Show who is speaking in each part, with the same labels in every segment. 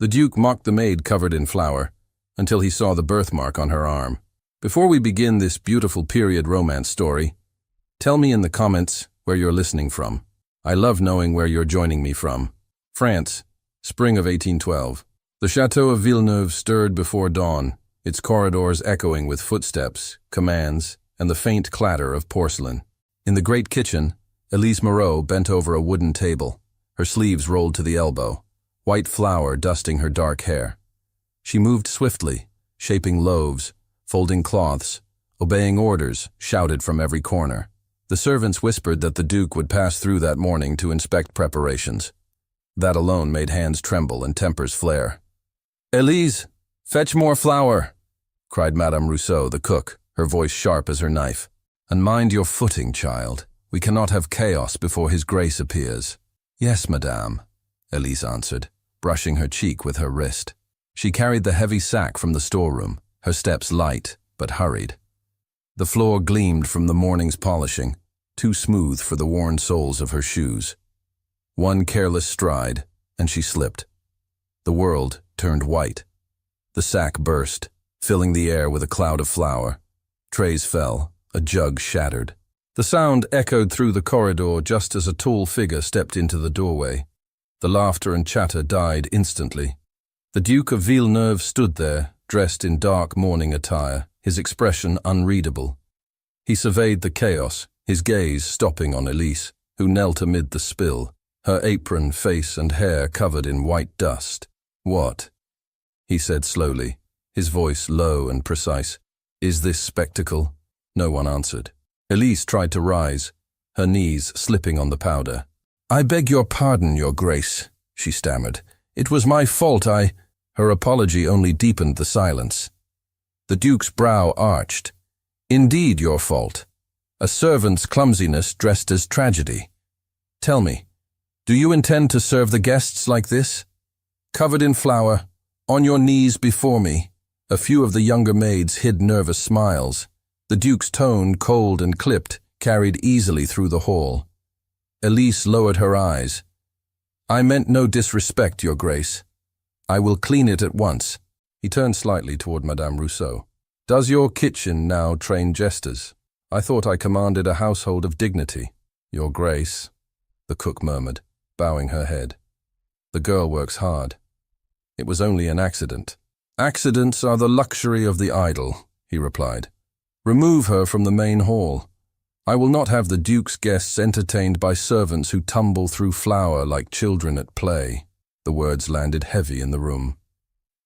Speaker 1: The Duke mocked the maid covered in flour, until he saw the birthmark on her arm. Before we begin this beautiful period romance story, tell me in the comments where you're listening from. I love knowing where you're joining me from. France, spring of 1812. The chateau of Villeneuve stirred before dawn, its corridors echoing with footsteps, commands, and the faint clatter of porcelain. In the great kitchen, Elise Moreau bent over a wooden table, her sleeves rolled to the elbow, white flour dusting her dark hair. She moved swiftly, shaping loaves, folding cloths, obeying orders shouted from every corner. The servants whispered that the Duke would pass through that morning to inspect preparations. That alone made hands tremble and tempers flare. "Elise, fetch more flour," cried Madame Rousseau, the cook, her voice sharp as her knife. "And mind your footing, child. We cannot have chaos before His Grace appears." "Yes, madame," Elise answered, brushing her cheek with her wrist. She carried the heavy sack from the storeroom, her steps light but hurried. The floor gleamed from the morning's polishing, too smooth for the worn soles of her shoes. One careless stride, and she slipped. The world turned white. The sack burst, filling the air with a cloud of flour. Trays fell, a jug shattered. The sound echoed through the corridor just as a tall figure stepped into the doorway. The laughter and chatter died instantly. The Duke of Villeneuve stood there, dressed in dark mourning attire, his expression unreadable. He surveyed the chaos, his gaze stopping on Elise, who knelt amid the spill, her apron, face and hair covered in white dust. "What?" he said slowly, his voice low and precise. "Is this spectacle?" No one answered. Elise tried to rise, her knees slipping on the powder. "I beg your pardon, Your Grace," she stammered. "It was my fault, Her apology only deepened the silence. The Duke's brow arched. "Indeed your fault. A servant's clumsiness dressed as tragedy. Tell me, do you intend to serve the guests like this? Covered in flour, on your knees before me." A few of the younger maids hid nervous smiles. The Duke's tone, cold and clipped, carried easily through the hall. Elise lowered her eyes. "I meant no disrespect, Your Grace. I will clean it at once." He turned slightly toward Madame Rousseau. "Does your kitchen now train jesters? I thought I commanded a household of dignity." "Your Grace," the cook murmured, bowing her head. "The girl works hard. It was only an accident." "Accidents are the luxury of the idle," he replied. "Remove her from the main hall. I will not have the Duke's guests entertained by servants who tumble through flour like children at play." The words landed heavy in the room.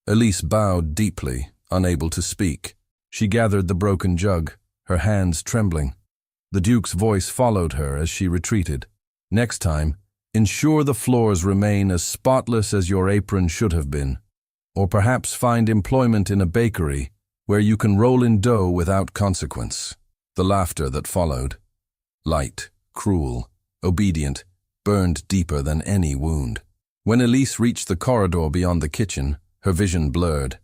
Speaker 1: Elise bowed deeply, unable to speak. She gathered the broken jug, her hands trembling. The Duke's voice followed her as she retreated. "Next time, ensure the floors remain as spotless as your apron should have been. Or perhaps find employment in a bakery where you can roll in dough without consequence." The laughter that followed, light, cruel, obedient, burned deeper than any wound. When Elise reached the corridor beyond the kitchen, her vision blurred.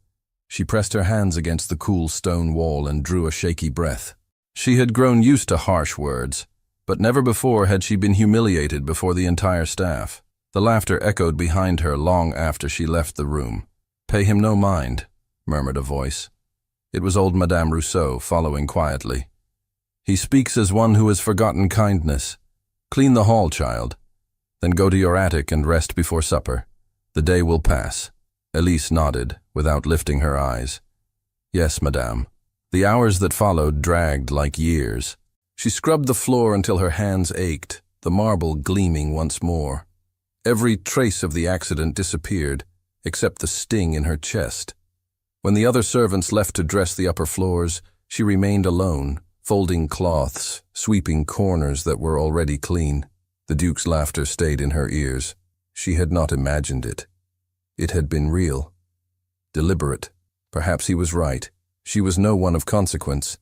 Speaker 1: She pressed her hands against the cool stone wall and drew a shaky breath. She had grown used to harsh words, but never before had she been humiliated before the entire staff. The laughter echoed behind her long after she left the room. "Pay him no mind," murmured a voice. It was old Madame Rousseau following quietly. "He speaks as one who has forgotten kindness. Clean the hall, child. Then go to your attic and rest before supper. The day will pass." Elise nodded, without lifting her eyes. "Yes, madame." The hours that followed dragged like years. She scrubbed the floor until her hands ached, the marble gleaming once more. Every trace of the accident disappeared, except the sting in her chest. When the other servants left to dress the upper floors, she remained alone, folding cloths, sweeping corners that were already clean. The Duke's laughter stayed in her ears. She had not imagined it. It had been real, deliberate. Perhaps he was right. She was no one of consequence,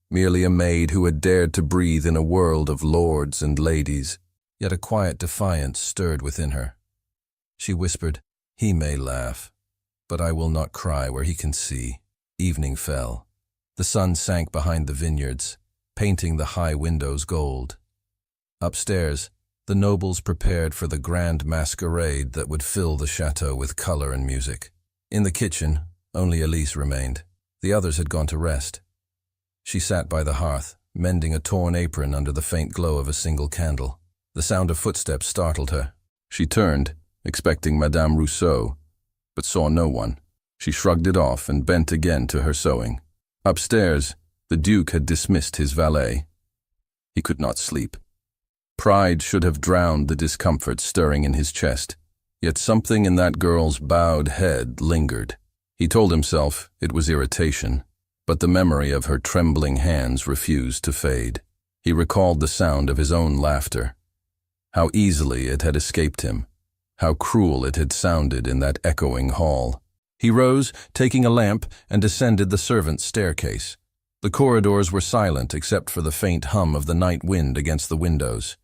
Speaker 1: merely a maid who had dared to breathe in a world of lords and ladies. Yet a quiet defiance stirred within her. She whispered, "He may laugh, but I will not cry where he can see." Evening fell. The sun sank behind the vineyards, painting the high windows gold. Upstairs, The nobles prepared for the grand masquerade that would fill the chateau with color and music. In the kitchen, only Elise remained. The others had gone to rest. She sat by the hearth, mending a torn apron under the faint glow of a single candle. The sound of footsteps startled her. She turned, expecting Madame Rousseau, but saw no one. She shrugged it off and bent again to her sewing. Upstairs, the Duke had dismissed his valet. He could not sleep. Pride should have drowned the discomfort stirring in his chest, yet something in that girl's bowed head lingered. He told himself it was irritation, but the memory of her trembling hands refused to fade. He recalled the sound of his own laughter. How easily it had escaped him. How cruel it had sounded in that echoing hall. He rose, taking a lamp, and descended the servants' staircase. The corridors were silent except for the faint hum of the night wind against the windows.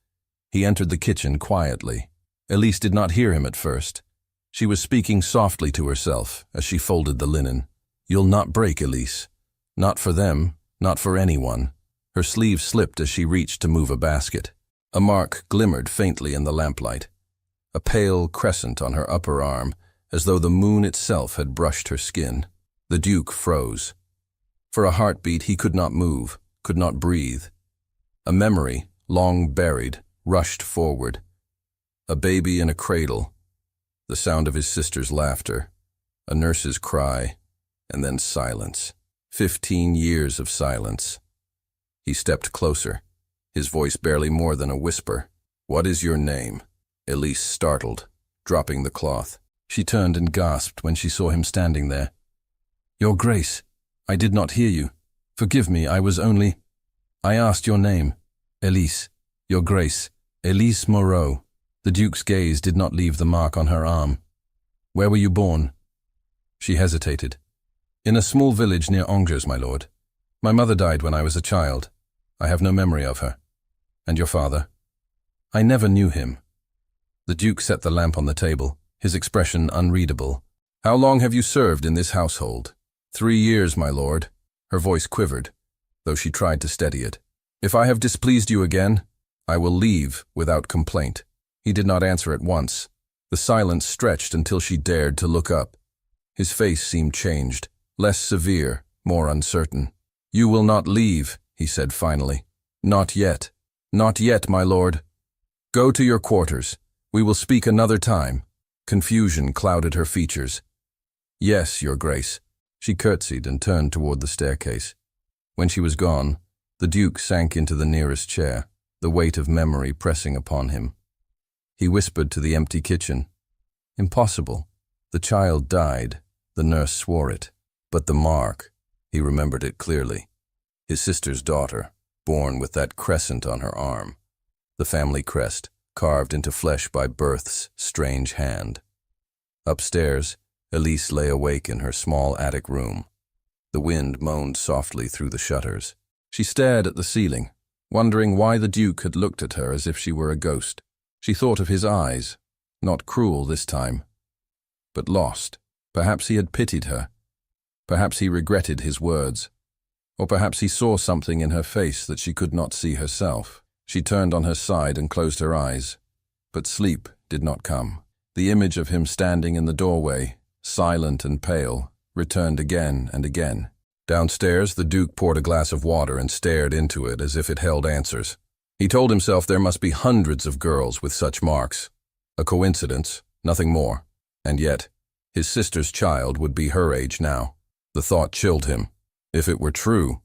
Speaker 1: He entered the kitchen quietly. Elise did not hear him at first. She was speaking softly to herself as she folded the linen. "You'll not break, Elise. Not for them, not for anyone." Her sleeve slipped as she reached to move a basket. A mark glimmered faintly in the lamplight. A pale crescent on her upper arm, as though the moon itself had brushed her skin. The Duke froze. For a heartbeat he could not move, could not breathe. A memory, long buried, rushed forward. A baby in a cradle, the sound of his sister's laughter, a nurse's cry, and then silence. 15 years of silence. He stepped closer, his voice barely more than a whisper. "What is your name?" Elise startled, dropping the cloth. She turned and gasped when she saw him standing there. "Your Grace, I did not hear you. Forgive me, I asked your name. Elise, Your Grace, Elise Moreau." The Duke's gaze did not leave the mark on her arm. "Where were you born?" She hesitated. "In a small village near Angers, my lord. My mother died when I was a child. I have no memory of her. And your father?" "I never knew him." The Duke set the lamp on the table, his expression unreadable. "How long have you served in this household?" 3 years, my lord." Her voice quivered, though she tried to steady it. "If I have displeased you again, I will leave without complaint." He did not answer at once. The silence stretched until she dared to look up. His face seemed changed, less severe, more uncertain. "You will not leave," he said finally. "Not yet. Not yet, my lord. Go to your quarters. We will speak another time." Confusion clouded her features. "Yes, your Grace." She curtsied and turned toward the staircase. When she was gone, the Duke sank into the nearest chair, the weight of memory pressing upon him. He whispered to the empty kitchen. Impossible. The child died. The nurse swore it. But the mark, he remembered it clearly. His sister's daughter, born with that crescent on her arm. The family crest, carved into flesh by birth's strange hand. Upstairs, Elise lay awake in her small attic room. The wind moaned softly through the shutters. She stared at the ceiling, wondering why the Duke had looked at her as if she were a ghost. She thought of his eyes, not cruel this time, but lost. Perhaps he had pitied her. Perhaps he regretted his words. Or perhaps he saw something in her face that she could not see herself. She turned on her side and closed her eyes, but sleep did not come. The image of him standing in the doorway, silent and pale, returned again and again. Downstairs, the Duke poured a glass of water and stared into it as if it held answers. He told himself there must be hundreds of girls with such marks. A coincidence, nothing more. And yet, his sister's child would be her age now. The thought chilled him. If it were true,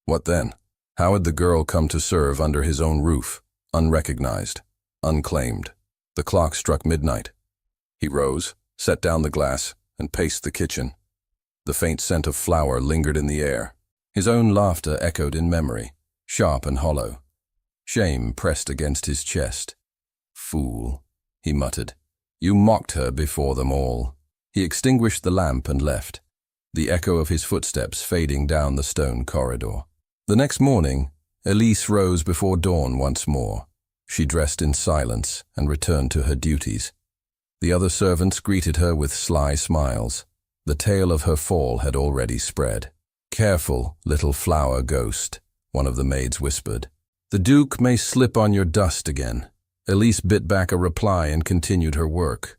Speaker 1: what then? How had the girl come to serve under his own roof, unrecognized, unclaimed? The clock struck midnight. He rose, set down the glass, and paced the kitchen. The faint scent of flour lingered in the air. His own laughter echoed in memory, sharp and hollow. Shame pressed against his chest. "Fool," he muttered. "You mocked her before them all." He extinguished the lamp and left, the echo of his footsteps fading down the stone corridor. The next morning, Elise rose before dawn once more. She dressed in silence and returned to her duties. The other servants greeted her with sly smiles. The tale of her fall had already spread. "Careful, little flower ghost," one of the maids whispered. "The Duke may slip on your dust again." Elise bit back a reply and continued her work.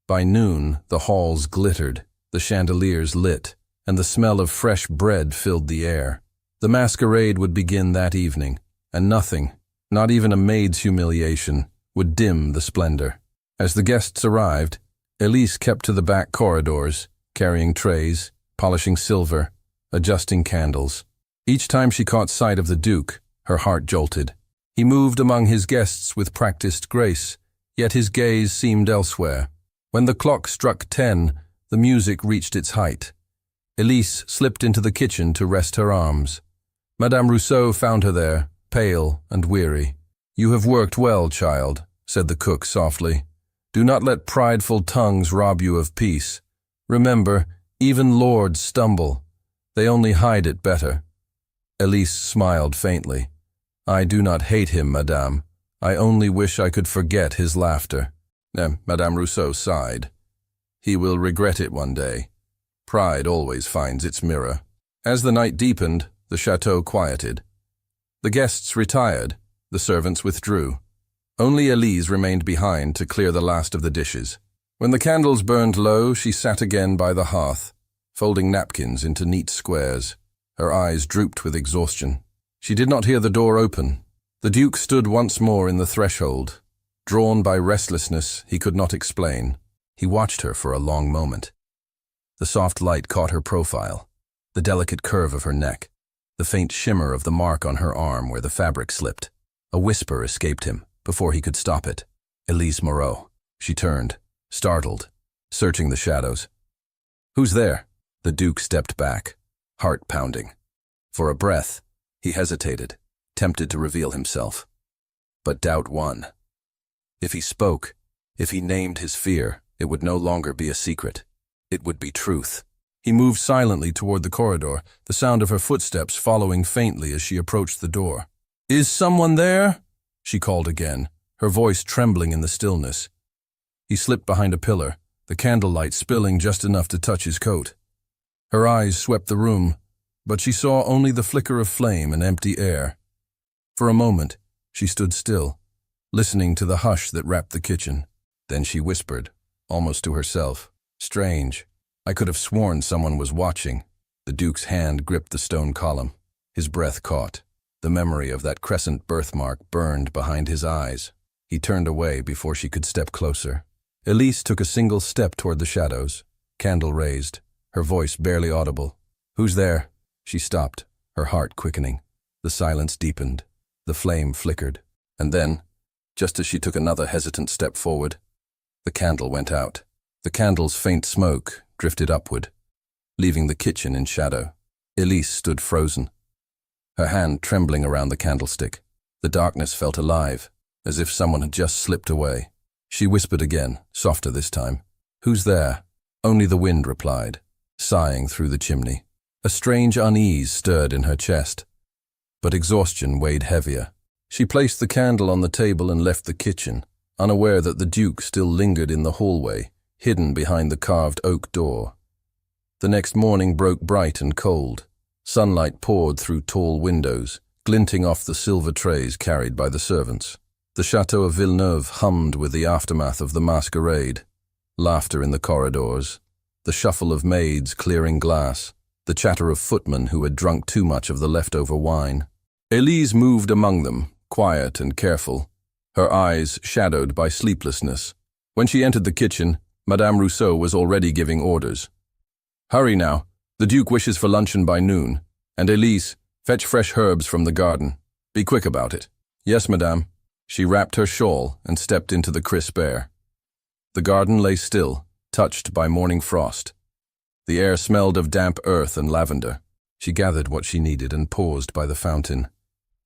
Speaker 1: By noon, the halls glittered, the chandeliers lit, and the smell of fresh bread filled the air. The masquerade would begin that evening, and nothing, not even a maid's humiliation, would dim the splendor. As the guests arrived, Elise kept to the back corridors, carrying trays, polishing silver, adjusting candles. Each time she caught sight of the Duke, her heart jolted. He moved among his guests with practiced grace, yet his gaze seemed elsewhere. When the clock struck 10, the music reached its height. Elise slipped into the kitchen to rest her arms. Madame Rousseau found her there, pale and weary. "You have worked well, child," said the cook softly. "Do not let prideful tongues rob you of peace. Remember, even lords stumble. They only hide it better." Elise smiled faintly. "I do not hate him, madame. I only wish I could forget his laughter." Madame Rousseau sighed. "He will regret it one day. Pride always finds its mirror." As the night deepened, the chateau quieted. The guests retired, the servants withdrew. Only Elise remained behind to clear the last of the dishes. When the candles burned low, she sat again by the hearth, folding napkins into neat squares. Her eyes drooped with exhaustion. She did not hear the door open. The Duke stood once more in the threshold. Drawn by restlessness he could not explain. He watched her for a long moment. The soft light caught her profile, the delicate curve of her neck, the faint shimmer of the mark on her arm where the fabric slipped. A whisper escaped him before he could stop it. "Elise Moreau." She turned, startled, searching the shadows. "Who's there?" The Duke stepped back, heart pounding. For a breath, he hesitated, tempted to reveal himself. But doubt won. If he spoke, if he named his fear, it would no longer be a secret. It would be truth. He moved silently toward the corridor, the sound of her footsteps following faintly as she approached the door. "Is someone there?" she called again, her voice trembling in the stillness. He slipped behind a pillar, the candlelight spilling just enough to touch his coat. Her eyes swept the room, but she saw only the flicker of flame and empty air. For a moment, she stood still, listening to the hush that wrapped the kitchen. Then she whispered, almost to herself, "Strange. I could have sworn someone was watching." The Duke's hand gripped the stone column. His breath caught. The memory of that crescent birthmark burned behind his eyes. He turned away before she could step closer. Elise took a single step toward the shadows, candle raised, her voice barely audible. "Who's there?" She stopped, her heart quickening. The silence deepened. The flame flickered. And then, just as she took another hesitant step forward, the candle went out. The candle's faint smoke drifted upward, leaving the kitchen in shadow. Elise stood frozen, her hand trembling around the candlestick. The darkness felt alive, as if someone had just slipped away. She whispered again, softer this time. "Who's there?" Only the wind replied, sighing through the chimney. A strange unease stirred in her chest, but exhaustion weighed heavier. She placed the candle on the table and left the kitchen, unaware that the Duke still lingered in the hallway, hidden behind the carved oak door. The next morning broke bright and cold. Sunlight poured through tall windows, glinting off the silver trays carried by the servants. The chateau of Villeneuve hummed with the aftermath of the masquerade. Laughter in the corridors, the shuffle of maids clearing glass, the chatter of footmen who had drunk too much of the leftover wine. Elise moved among them, quiet and careful, her eyes shadowed by sleeplessness. When she entered the kitchen, Madame Rousseau was already giving orders. "Hurry now. The Duke wishes for luncheon by noon. And Elise, fetch fresh herbs from the garden. Be quick about it." "Yes, madame." She wrapped her shawl and stepped into the crisp air. The garden lay still, touched by morning frost. The air smelled of damp earth and lavender. She gathered what she needed and paused by the fountain,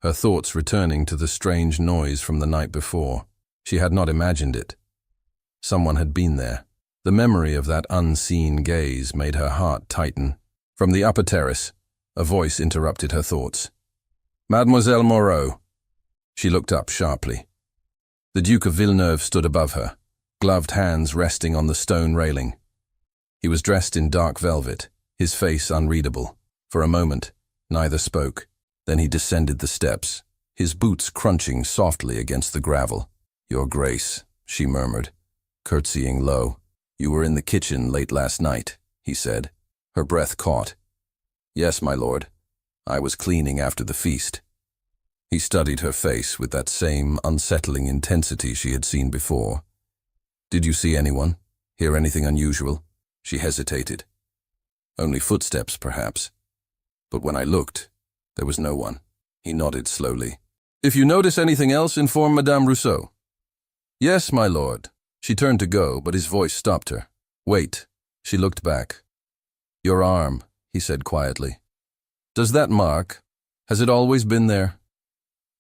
Speaker 1: her thoughts returning to the strange noise from the night before. She had not imagined it. Someone had been there. The memory of that unseen gaze made her heart tighten. From the upper terrace, a voice interrupted her thoughts. "Mademoiselle Moreau." She looked up sharply. The Duke of Villeneuve stood above her, gloved hands resting on the stone railing. He was dressed in dark velvet, his face unreadable. For a moment, neither spoke. Then he descended the steps, his boots crunching softly against the gravel. "Your Grace," she murmured, curtsying low. "You were in the kitchen late last night," he said. Her breath caught. "Yes, my lord. I was cleaning after the feast." He studied her face with that same unsettling intensity she had seen before. "Did you see anyone? Hear anything unusual?" She hesitated. "Only footsteps, perhaps. But when I looked, there was no one." He nodded slowly. "If you notice anything else, inform Madame Rousseau." "Yes, my lord." She turned to go, but his voice stopped her. "Wait." She looked back. "Your arm," he said quietly. "Does that mark? Has it always been there?"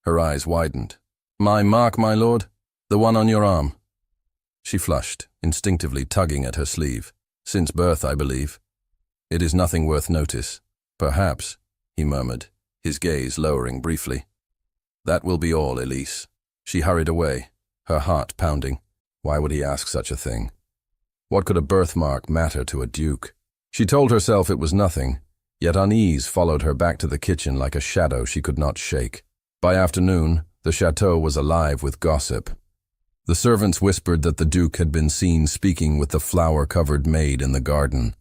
Speaker 1: Her eyes widened. "My mark, my lord? The one on your arm?" She flushed, instinctively tugging at her sleeve. "Since birth, I believe. It is nothing worth notice." "Perhaps," he murmured, his gaze lowering briefly. "That will be all, Elise." She hurried away, her heart pounding. Why would he ask such a thing? What could a birthmark matter to a duke? She told herself it was nothing, yet unease followed her back to the kitchen like a shadow she could not shake. By afternoon, the chateau was alive with gossip. The servants whispered that the duke had been seen speaking with the flower-covered maid in the garden.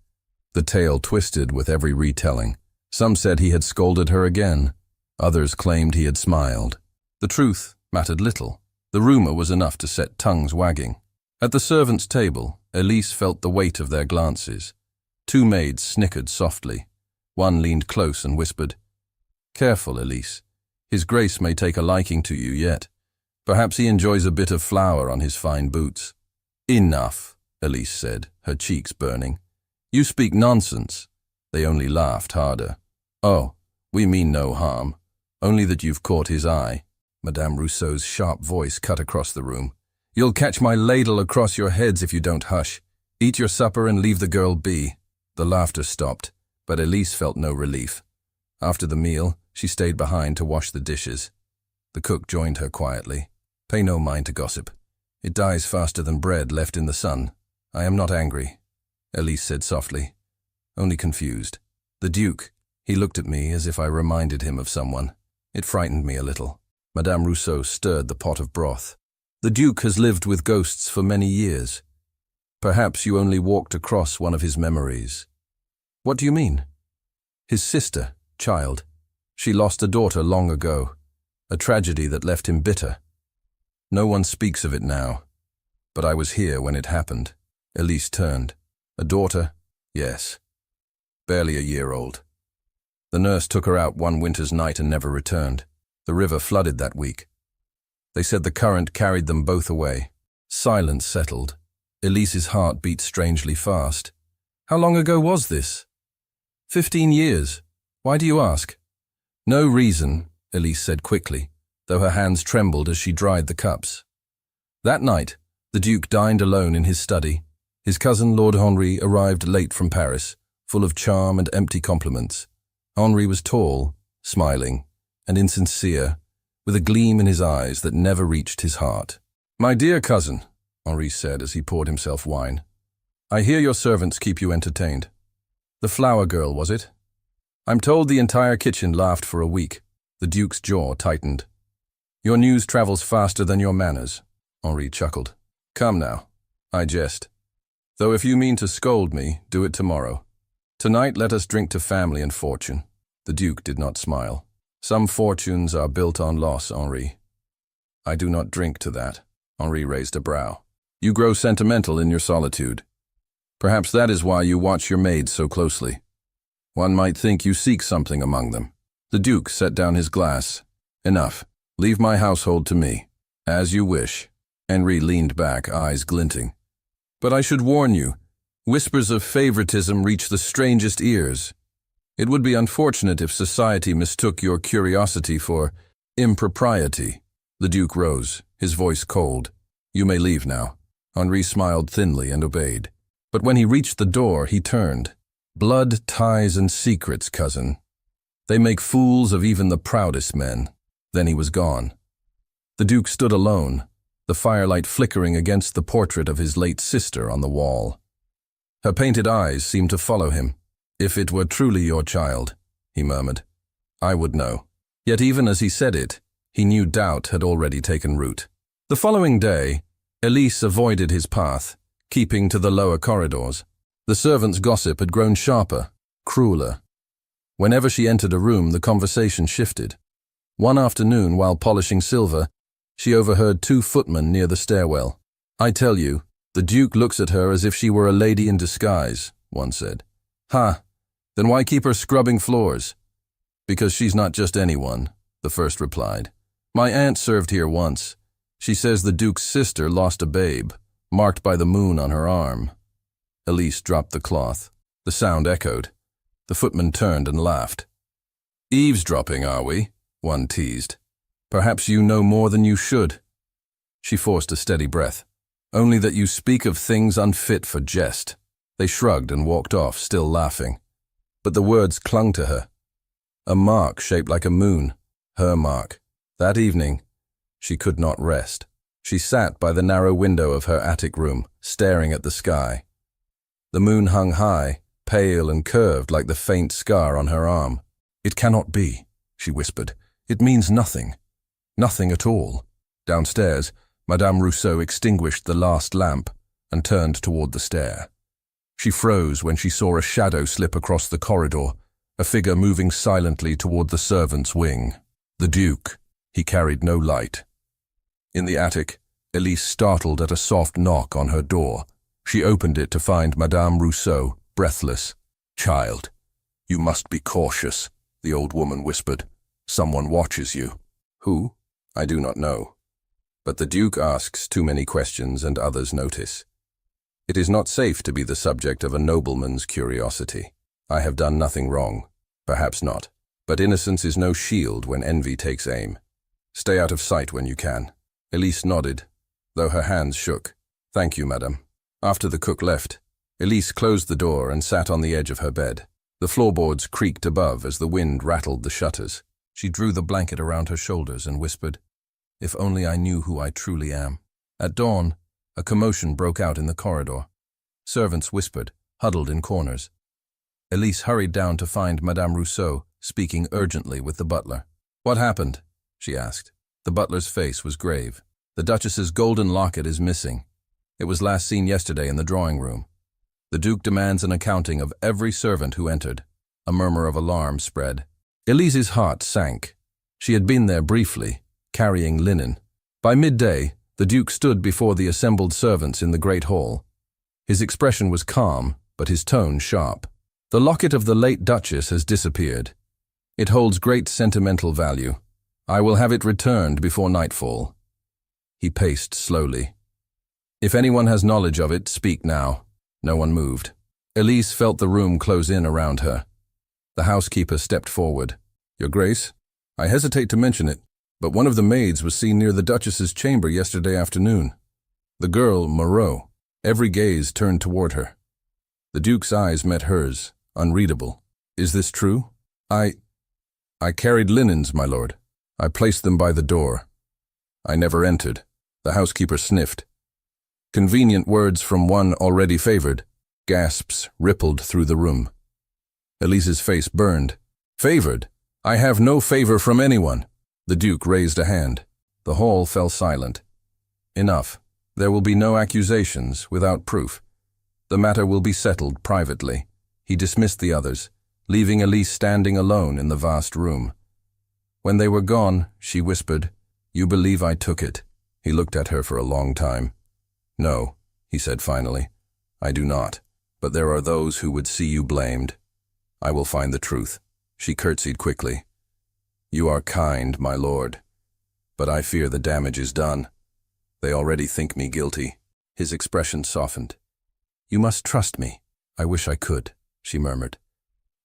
Speaker 1: The tale twisted with every retelling. Some said he had scolded her again. Others claimed he had smiled. The truth mattered little. The rumor was enough to set tongues wagging. At the servants' table, Elise felt the weight of their glances. Two maids snickered softly. One leaned close and whispered, "Careful, Elise. His Grace may take a liking to you yet. Perhaps he enjoys a bit of flour on his fine boots." "Enough," Elise said, her cheeks burning. "You speak nonsense." They only laughed harder. "Oh, we mean no harm. Only that you've caught his eye." Madame Rousseau's sharp voice cut across the room. "You'll catch my ladle across your heads if you don't hush. Eat your supper and leave the girl be." The laughter stopped, but Elise felt no relief. After the meal, she stayed behind to wash the dishes. The cook joined her quietly. "Pay no mind to gossip. It dies faster than bread left in the sun. I am not angry," Elise said softly, "only confused. The Duke, he looked at me as if I reminded him of someone. It frightened me a little." Madame Rousseau stirred the pot of broth. "The Duke has lived with ghosts for many years. Perhaps you only walked across one of his memories." "What do you mean?" "His sister, child. She lost a daughter long ago, a tragedy that left him bitter. No one speaks of it now, but I was here when it happened." Elise turned. "A daughter?" "Yes. Barely a year old. The nurse took her out one winter's night and never returned. The river flooded that week. They said the current carried them both away." Silence settled. Elise's heart beat strangely fast. "How long ago was this?" 15 years. Why do you ask?" "No reason," Elise said quickly, though her hands trembled as she dried the cups. That night, the Duke dined alone in his study. His cousin Lord Henri arrived late from Paris, full of charm and empty compliments. Henri was tall, smiling, and insincere, with a gleam in his eyes that never reached his heart. "My dear cousin," Henri said as he poured himself wine, "I hear your servants keep you entertained. The flower girl, was it? I'm told the entire kitchen laughed for a week." The Duke's jaw tightened. "Your news travels faster than your manners," Henri chuckled. "Come now, I jest. Though if you mean to scold me, do it tomorrow. Tonight let us drink to family and fortune." The Duke did not smile. "Some fortunes are built on loss, Henri. I do not drink to that." Henri raised a brow. "You grow sentimental in your solitude. Perhaps that is why you watch your maids so closely. One might think you seek something among them." The Duke set down his glass. "Enough. Leave my household to me." "As you wish." Henri leaned back, eyes glinting. "But I should warn you, whispers of favoritism reach the strangest ears. It would be unfortunate if society mistook your curiosity for impropriety." The Duke rose, his voice cold. "You may leave now." Henri smiled thinly and obeyed. But when he reached the door, he turned. "Blood, ties, and secrets, cousin. They make fools of even the proudest men." Then he was gone. The Duke stood alone, the firelight flickering against the portrait of his late sister on the wall. Her painted eyes seemed to follow him. "If it were truly your child," he murmured, "I would know." Yet even as he said it, he knew doubt had already taken root. The following day, Elise avoided his path, keeping to the lower corridors. The servants' gossip had grown sharper, crueler. Whenever she entered a room, the conversation shifted. One afternoon, while polishing silver, she overheard two footmen near the stairwell. "I tell you, the Duke looks at her as if she were a lady in disguise," one said. "Ha, then why keep her scrubbing floors?" "Because she's not just anyone," the first replied. "My aunt served here once. She says the Duke's sister lost a babe, marked by the moon on her arm." Elise dropped the cloth. The sound echoed. The footman turned and laughed. "Eavesdropping, are we?" one teased. "Perhaps you know more than you should." She forced a steady breath. "Only that you speak of things unfit for jest." They shrugged and walked off, still laughing. But the words clung to her. A mark shaped like a moon. Her mark. That evening, she could not rest. She sat by the narrow window of her attic room, staring at the sky. The moon hung high, pale and curved like the faint scar on her arm. "It cannot be," she whispered. "It means nothing. Nothing at all." Downstairs, Madame Rousseau extinguished the last lamp and turned toward the stair. She froze when she saw a shadow slip across the corridor, a figure moving silently toward the servants' wing. The Duke. He carried no light. In the attic, Elise startled at a soft knock on her door. She opened it to find Madame Rousseau, breathless. "Child, you must be cautious," the old woman whispered. "Someone watches you." "Who?" "I do not know. But the Duke asks too many questions and others notice. It is not safe to be the subject of a nobleman's curiosity. I have done nothing wrong. Perhaps not. But innocence is no shield when envy takes aim. Stay out of sight when you can." Elise nodded, though her hands shook. "Thank you, madame." After the cook left, Elise closed the door and sat on the edge of her bed. The floorboards creaked above as the wind rattled the shutters. She drew the blanket around her shoulders and whispered, "If only I knew who I truly am." At dawn, a commotion broke out in the corridor. Servants whispered, huddled in corners. Elise hurried down to find Madame Rousseau speaking urgently with the butler. "What happened?" she asked. The butler's face was grave. "The Duchess's golden locket is missing. It was last seen yesterday in the drawing room. The Duke demands an accounting of every servant who entered." A murmur of alarm spread. Elise's heart sank. She had been there briefly, carrying linen. By midday, the Duke stood before the assembled servants in the great hall. His expression was calm, but his tone sharp. "The locket of the late Duchess has disappeared. It holds great sentimental value. I will have it returned before nightfall." He paced slowly. "If anyone has knowledge of it, speak now." No one moved. Elise felt the room close in around her. The housekeeper stepped forward. "Your Grace, I hesitate to mention it, but one of the maids was seen near the Duchess's chamber yesterday afternoon. The girl, Moreau." Every gaze turned toward her. The Duke's eyes met hers, unreadable. "Is this true?" I carried linens, my lord. I placed them by the door. I never entered." The housekeeper sniffed. Convenient words from one already favored. Gasps rippled through the room. Elise's face burned. "Favored? I have no favor from anyone." The Duke raised a hand. The hall fell silent. "Enough. There will be no accusations without proof. The matter will be settled privately." He dismissed the others, leaving Elise standing alone in the vast room. When they were gone, she whispered, "You believe I took it?" He looked at her for a long time. "No," he said finally, "I do not. But there are those who would see you blamed. I will find the truth." She curtsied quickly. "You are kind, my lord. But I fear the damage is done. They already think me guilty." His expression softened. "You must trust me." "I wish I could," she murmured.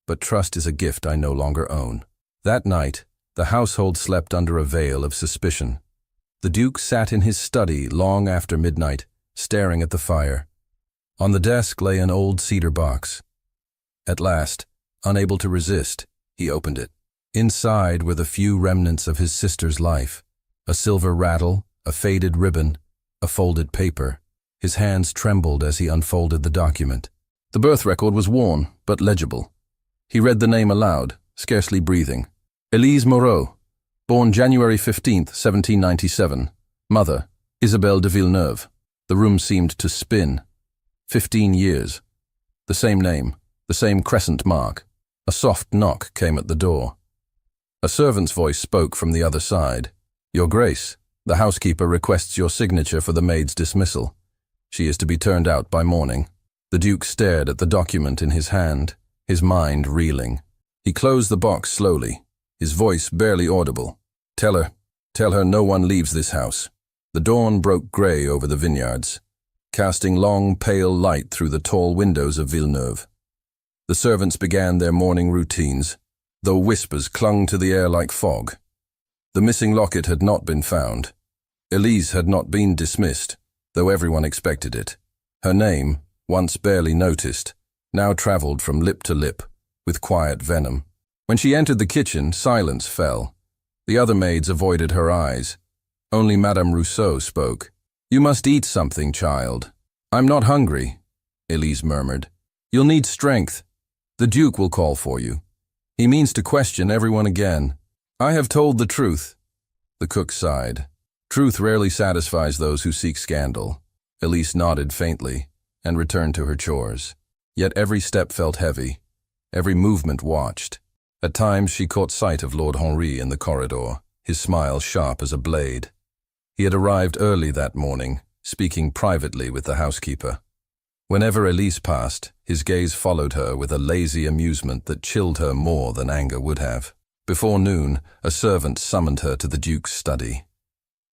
Speaker 1: "But trust is a gift I no longer own." That night, the household slept under a veil of suspicion. The Duke sat in his study long after midnight, staring at the fire. On the desk lay an old cedar box. At last, unable to resist, he opened it. Inside were the few remnants of his sister's life: a silver rattle, a faded ribbon, a folded paper. His hands trembled as he unfolded the document. The birth record was worn, but legible. He read the name aloud, scarcely breathing. Elise Moreau, born January 15, 1797. Mother, Isabelle de Villeneuve. The room seemed to spin. 15 years. The same name, the same crescent mark. A soft knock came at the door. A servant's voice spoke from the other side. Your Grace, the housekeeper requests your signature for the maid's dismissal. She is to be turned out by morning. The Duke stared at the document in his hand, his mind reeling. He closed the box slowly, his voice barely audible. Tell her no one leaves this house. The dawn broke grey over the vineyards, casting long, pale light through the tall windows of Villeneuve. The servants began their morning routines, though whispers clung to the air like fog. The missing locket had not been found. Elise had not been dismissed, though everyone expected it. Her name, once barely noticed, now travelled from lip to lip, with quiet venom. When she entered the kitchen, silence fell. The other maids avoided her eyes. Only Madame Rousseau spoke. You must eat something, child. I'm not hungry, Elise murmured. You'll need strength. The Duke will call for you. He means to question everyone again. I have told the truth. The cook sighed. Truth rarely satisfies those who seek scandal. Elise nodded faintly and returned to her chores. Yet every step felt heavy, every movement watched. At times she caught sight of Lord Henri in the corridor, his smile sharp as a blade. He had arrived early that morning, speaking privately with the housekeeper. Whenever Elise passed, his gaze followed her with a lazy amusement that chilled her more than anger would have. Before noon, a servant summoned her to the Duke's study.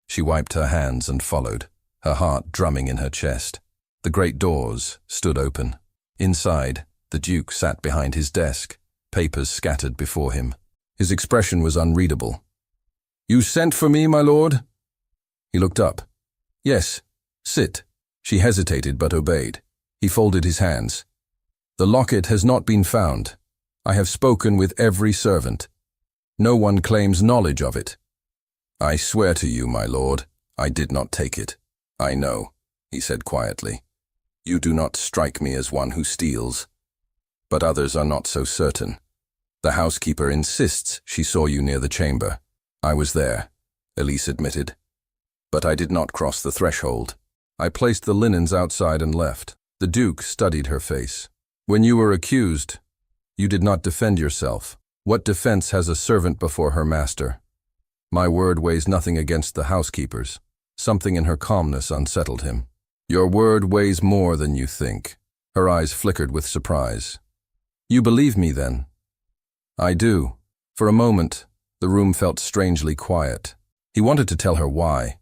Speaker 1: She wiped her hands and followed, her heart drumming in her chest. The great doors stood open. Inside, the Duke sat behind his desk, papers scattered before him. His expression was unreadable. You sent for me, my lord? He looked up. Yes, sit. She hesitated but obeyed. He folded his hands. The locket has not been found. I have spoken with every servant. No one claims knowledge of it. I swear to you, my lord, I did not take it. I know, he said quietly. You do not strike me as one who steals. But others are not so certain. The housekeeper insists she saw you near the chamber. I was there, Elise admitted. But I did not cross the threshold. I placed the linens outside and left. The Duke studied her face. When you were accused, you did not defend yourself. What defense has a servant before her master? My word weighs nothing against the housekeeper's. Something in her calmness unsettled him. Your word weighs more than you think. Her eyes flickered with surprise. You believe me, then? I do. For a moment, the room felt strangely quiet. He wanted to tell her why,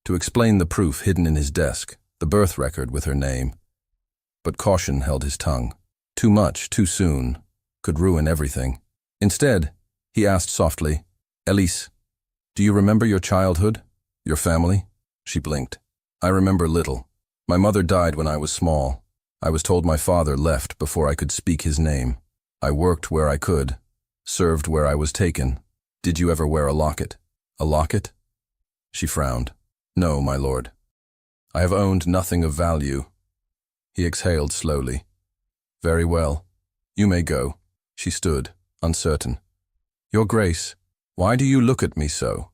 Speaker 1: to explain the proof hidden in his desk, the birth record with her name. But caution held his tongue. Too much, too soon, could ruin everything. Instead, he asked softly, Elise, do you remember your childhood, your family? She blinked. I remember little. My mother died when I was small. I was told my father left before I could speak his name. I worked where I could, served where I was taken. Did you ever wear a locket? A locket? She frowned. No, my lord. I have owned nothing of value. He exhaled slowly. Very well. You may go. She stood, uncertain. Your Grace, why do you look at me so?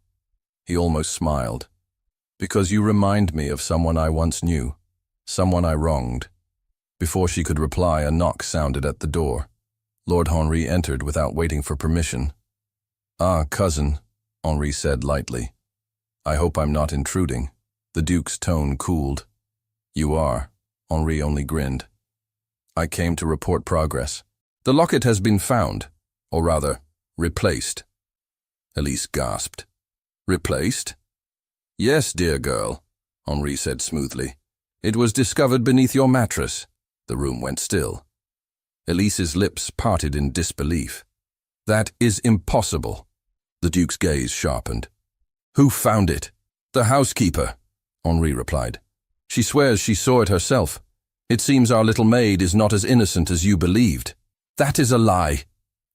Speaker 1: He almost smiled. Because you remind me of someone I once knew, someone I wronged. Before she could reply, a knock sounded at the door. Lord Henri entered without waiting for permission. Ah, cousin, Henri said lightly. I hope I'm not intruding. The Duke's tone cooled. You are. Henri only grinned. I came to report progress. The locket has been found, or rather, replaced. Elise gasped. Replaced? Yes, dear girl, Henri said smoothly. It was discovered beneath your mattress. The room went still. Elise's lips parted in disbelief. That is impossible. The Duke's gaze sharpened. Who found it? The housekeeper, Henri replied. She swears she saw it herself. It seems our little maid is not as innocent as you believed. That is a lie,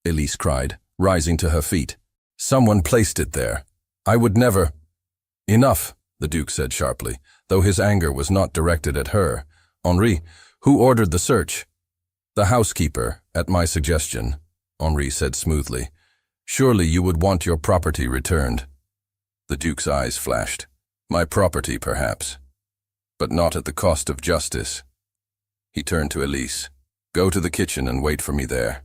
Speaker 1: Elise cried, rising to her feet. Someone placed it there. I would never. Enough, the Duke said sharply, though his anger was not directed at her. Henri, who ordered the search? The housekeeper, at my suggestion, Henri said smoothly. Surely you would want your property returned. The Duke's eyes flashed. My property, perhaps, but not at the cost of justice. He turned to Elise. Go to the kitchen and wait for me there.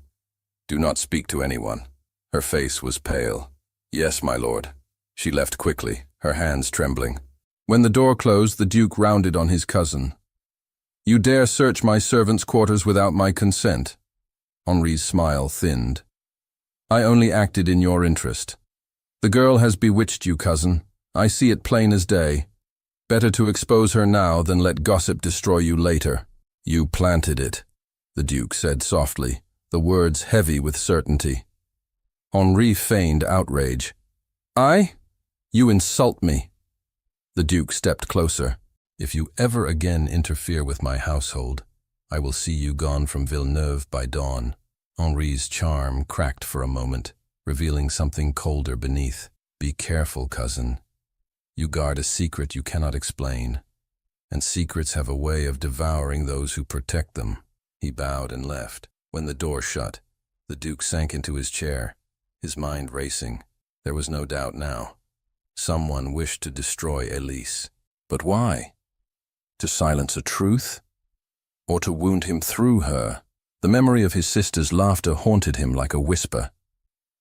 Speaker 1: Do not speak to anyone. Her face was pale. Yes, my lord. She left quickly, her hands trembling. When the door closed, the Duke rounded on his cousin. You dare search my servants' quarters without my consent? Henri's smile thinned. I only acted in your interest. The girl has bewitched you, cousin. I see it plain as day. Better to expose her now than let gossip destroy you later. You planted it, the Duke said softly, the words heavy with certainty. Henri feigned outrage. I? You insult me. The Duke stepped closer. If you ever again interfere with my household, I will see you gone from Villeneuve by dawn. Henri's charm cracked for a moment, revealing something colder beneath. Be careful, cousin. You guard a secret you cannot explain, and secrets have a way of devouring those who protect them. He bowed and left. When the door shut, the Duke sank into his chair, his mind racing. There was no doubt now. Someone wished to destroy Elise. But why? To silence a truth? Or to wound him through her? The memory of his sister's laughter haunted him like a whisper.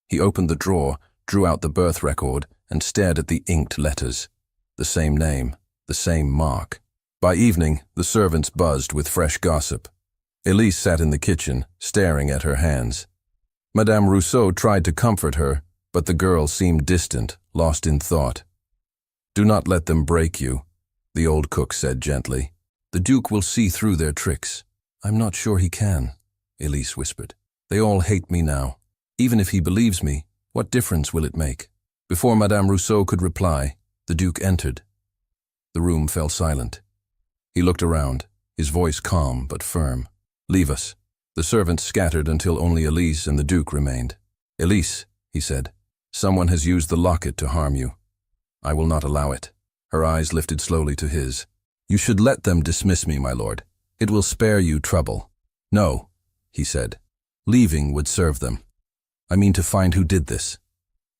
Speaker 1: He opened the drawer, drew out the birth record, and stared at the inked letters. The same name, the same mark. By evening, the servants buzzed with fresh gossip. Elise sat in the kitchen, staring at her hands. Madame Rousseau tried to comfort her, but the girl seemed distant, lost in thought. Do not let them break you, the old cook said gently. The Duke will see through their tricks. I'm not sure he can, Elise whispered. They all hate me now. Even if he believes me, what difference will it make? Before Madame Rousseau could reply, the Duke entered. The room fell silent. He looked around, his voice calm but firm. Leave us. The servants scattered until only Elise and the Duke remained. Elise, he said, someone has used the locket to harm you. I will not allow it. Her eyes lifted slowly to his. You should let them dismiss me, my lord. It will spare you trouble. No, he said. Leaving would serve them. I mean to find who did this.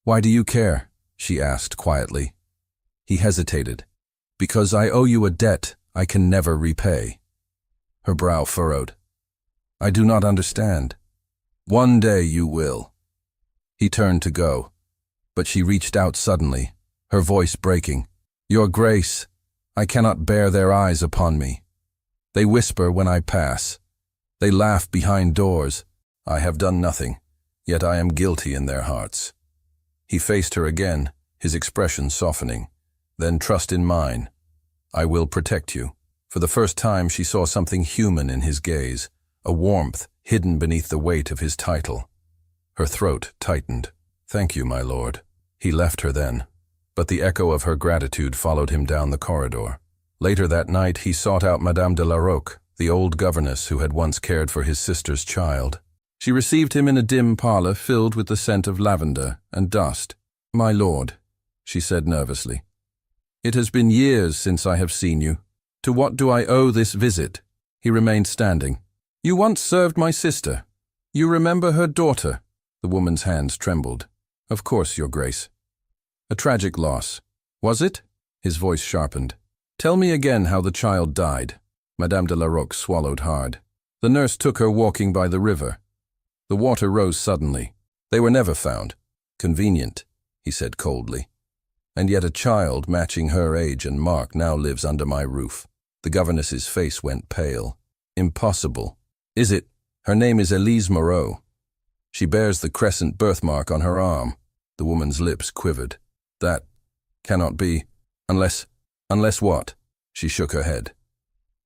Speaker 1: Why do you care? She asked quietly. He hesitated. Because I owe you a debt I can never repay. Her brow furrowed. I do not understand. One day you will. He turned to go, but she reached out suddenly, her voice breaking. Your Grace, I cannot bear their eyes upon me. They whisper when I pass. They laugh behind doors. I have done nothing, yet I am guilty in their hearts. He faced her again, his expression softening. Then trust in mine. I will protect you. For the first time she saw something human in his gaze, a warmth hidden beneath the weight of his title. Her throat tightened. Thank you, my lord. He left her then, but the echo of her gratitude followed him down the corridor. Later that night he sought out Madame de la Roque, the old governess who had once cared for his sister's child. She received him in a dim parlor filled with the scent of lavender and dust. My lord, she said nervously, it has been years since I have seen you. To what do I owe this visit? He remained standing. You once served my sister. You remember her daughter? The woman's hands trembled. Of course, Your Grace. A tragic loss. Was it? His voice sharpened. Tell me again how the child died. Madame de la Roque swallowed hard. The nurse took her walking by the river. The water rose suddenly. They were never found. Convenient, he said coldly. And yet a child matching her age and mark now lives under my roof. The governess's face went pale. Impossible. Is it? Her name is Elise Moreau. She bears the crescent birthmark on her arm. The woman's lips quivered. That cannot be. Unless what? She shook her head.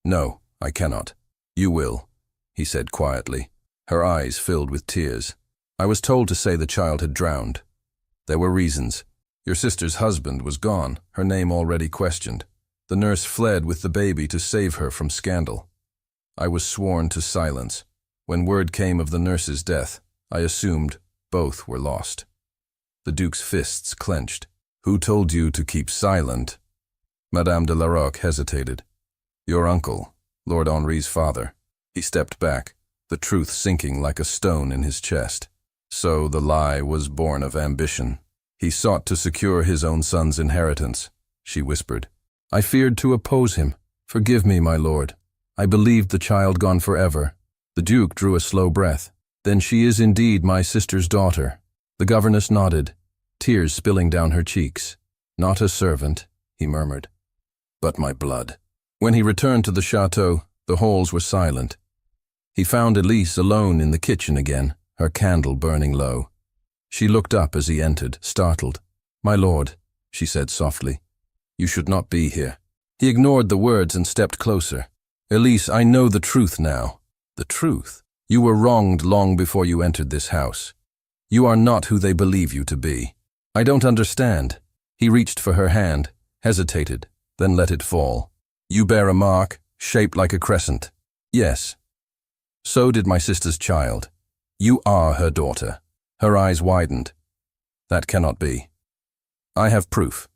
Speaker 1: No, I cannot. You will, he said quietly. Her eyes filled with tears. I was told to say the child had drowned. There were reasons. Your sister's husband was gone, her name already questioned. The nurse fled with the baby to save her from scandal. I was sworn to silence. When word came of the nurse's death, I assumed both were lost. The Duke's fists clenched. Who told you to keep silent? Madame de la Roque hesitated. Your uncle, Lord Henri's father. He stepped back, the truth sinking like a stone in his chest. So the lie was born of ambition. He sought to secure his own son's inheritance. she whispered. I feared to oppose him. Forgive me, my lord. I believed the child gone forever. The Duke drew a slow breath. Then she is indeed my sister's daughter. The governess nodded, tears spilling down her cheeks. Not a servant, he murmured, but my blood. When he returned to the chateau, the halls were silent. He found Elise alone in the kitchen again, her candle burning low. She looked up as he entered, startled. My lord, she said softly, you should not be here. He ignored the words and stepped closer. Elise, I know the truth now. The truth? You were wronged long before you entered this house. You are not who they believe you to be. I don't understand. He reached for her hand, hesitated, then let it fall. You bear a mark, shaped like a crescent. Yes. So did my sister's child. You are her daughter. Her eyes widened. That cannot be. I have proof.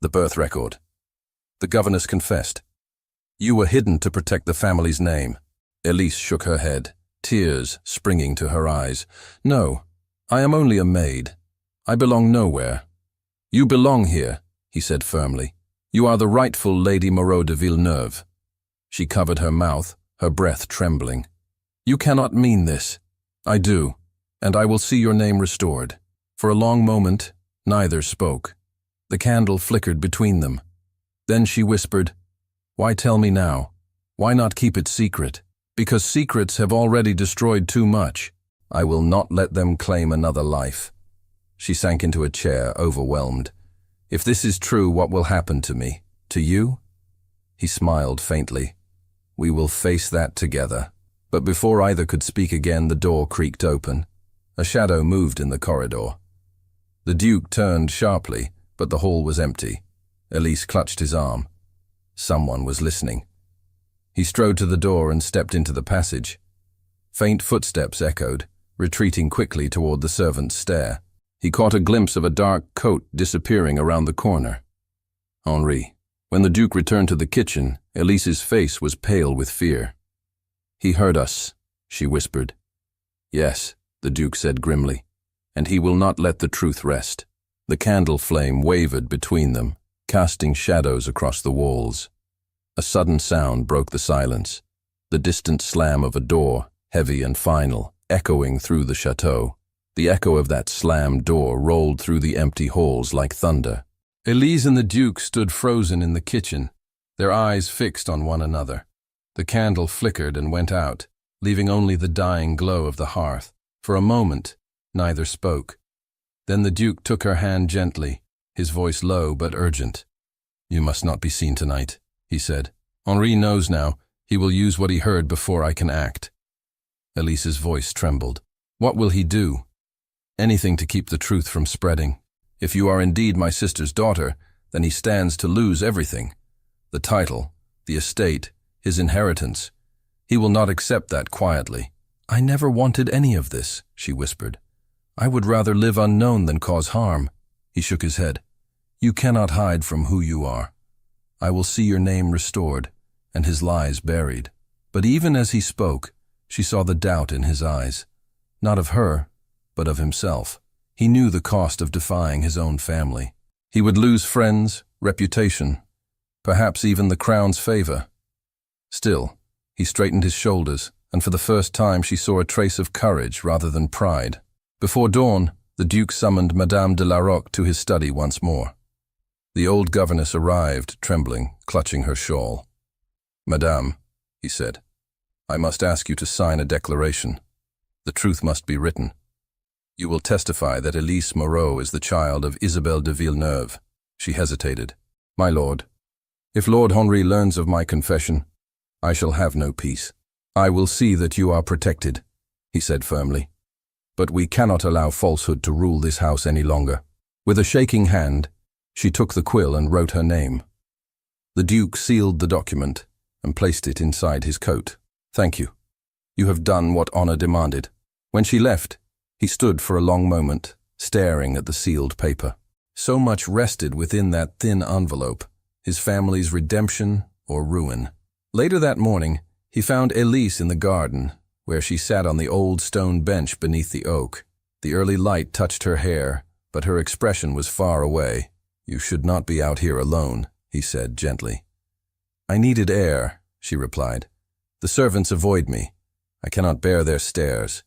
Speaker 1: The birth record. The governess confessed. You were hidden to protect the family's name. Elise shook her head, tears springing to her eyes. No, I am only a maid. I belong nowhere. You belong here, he said firmly. You are the rightful Lady Moreau de Villeneuve. She covered her mouth, her breath trembling. You cannot mean this. I do, and I will see your name restored. For a long moment, neither spoke. The candle flickered between them. Then she whispered, Why tell me now? Why not keep it secret? Because secrets have already destroyed too much. I will not let them claim another life. She sank into a chair, overwhelmed. If this is true, what will happen to me? To you? He smiled faintly. We will face that together. But before either could speak again, the door creaked open. A shadow moved in the corridor. The Duke turned sharply, but the hall was empty. Elise clutched his arm. Someone was listening. He strode to the door and stepped into the passage. Faint footsteps echoed, retreating quickly toward the servant's stair. He caught a glimpse of a dark coat disappearing around the corner. Henri. When the Duke returned to the kitchen, Elise's face was pale with fear. He heard us, she whispered. Yes, the Duke said grimly, and he will not let the truth rest. The candle flame wavered between them, casting shadows across the walls. A sudden sound broke the silence, the distant slam of a door, heavy and final, echoing through the chateau. The echo of that slammed door rolled through the empty halls like thunder. Elise and the Duke stood frozen in the kitchen, their eyes fixed on one another. The candle flickered and went out, leaving only the dying glow of the hearth. For a moment, neither spoke. Then the Duke took her hand gently, his voice low but urgent. You must not be seen tonight, he said. Henri knows now. He will use what he heard before I can act. Elise's voice trembled. What will he do? Anything to keep the truth from spreading. If you are indeed my sister's daughter, then he stands to lose everything. The title, the estate, his inheritance. He will not accept that quietly. I never wanted any of this, she whispered. I would rather live unknown than cause harm. He shook his head. You cannot hide from who you are. I will see your name restored, and his lies buried. But even as he spoke, she saw the doubt in his eyes. Not of her, but of himself. He knew the cost of defying his own family. He would lose friends, reputation, perhaps even the crown's favor. Still, he straightened his shoulders, and for the first time she saw a trace of courage rather than pride. Before dawn, the Duke summoned Madame de la Roque to his study once more. The old governess arrived, trembling, clutching her shawl. Madame, he said, I must ask you to sign a declaration. The truth must be written. You will testify that Elise Moreau is the child of Isabelle de Villeneuve. She hesitated. My lord, if Lord Henri learns of my confession, I shall have no peace. I will see that you are protected, he said firmly. But we cannot allow falsehood to rule this house any longer. With a shaking hand, she took the quill and wrote her name. The Duke sealed the document and placed it inside his coat. Thank you. You have done what honor demanded. When she left, he stood for a long moment, staring at the sealed paper. So much rested within that thin envelope, his family's redemption or ruin. Later that morning, he found Elise in the garden, where she sat on the old stone bench beneath the oak. The early light touched her hair, but her expression was far away, You should not be out here alone, he said gently. I needed air, she replied. The servants avoid me. I cannot bear their stares.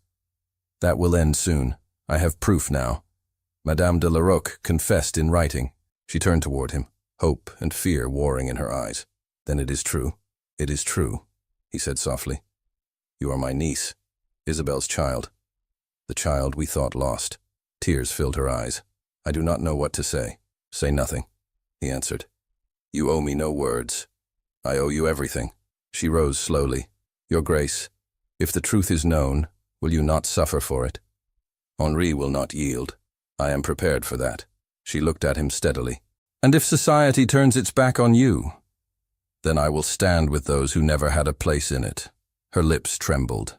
Speaker 1: That will end soon. I have proof now. Madame de Larocque confessed in writing. She turned toward him, hope and fear warring in her eyes. Then it is true. It is true, he said softly. You are my niece, Isabel's child. The child we thought lost. Tears filled her eyes. I do not know what to say. Say nothing, he answered. You owe me no words. I owe you everything. She rose slowly. Your Grace, if the truth is known, will you not suffer for it? Henri will not yield. I am prepared for that. She looked at him steadily. And if society turns its back on you, then I will stand with those who never had a place in it. Her lips trembled.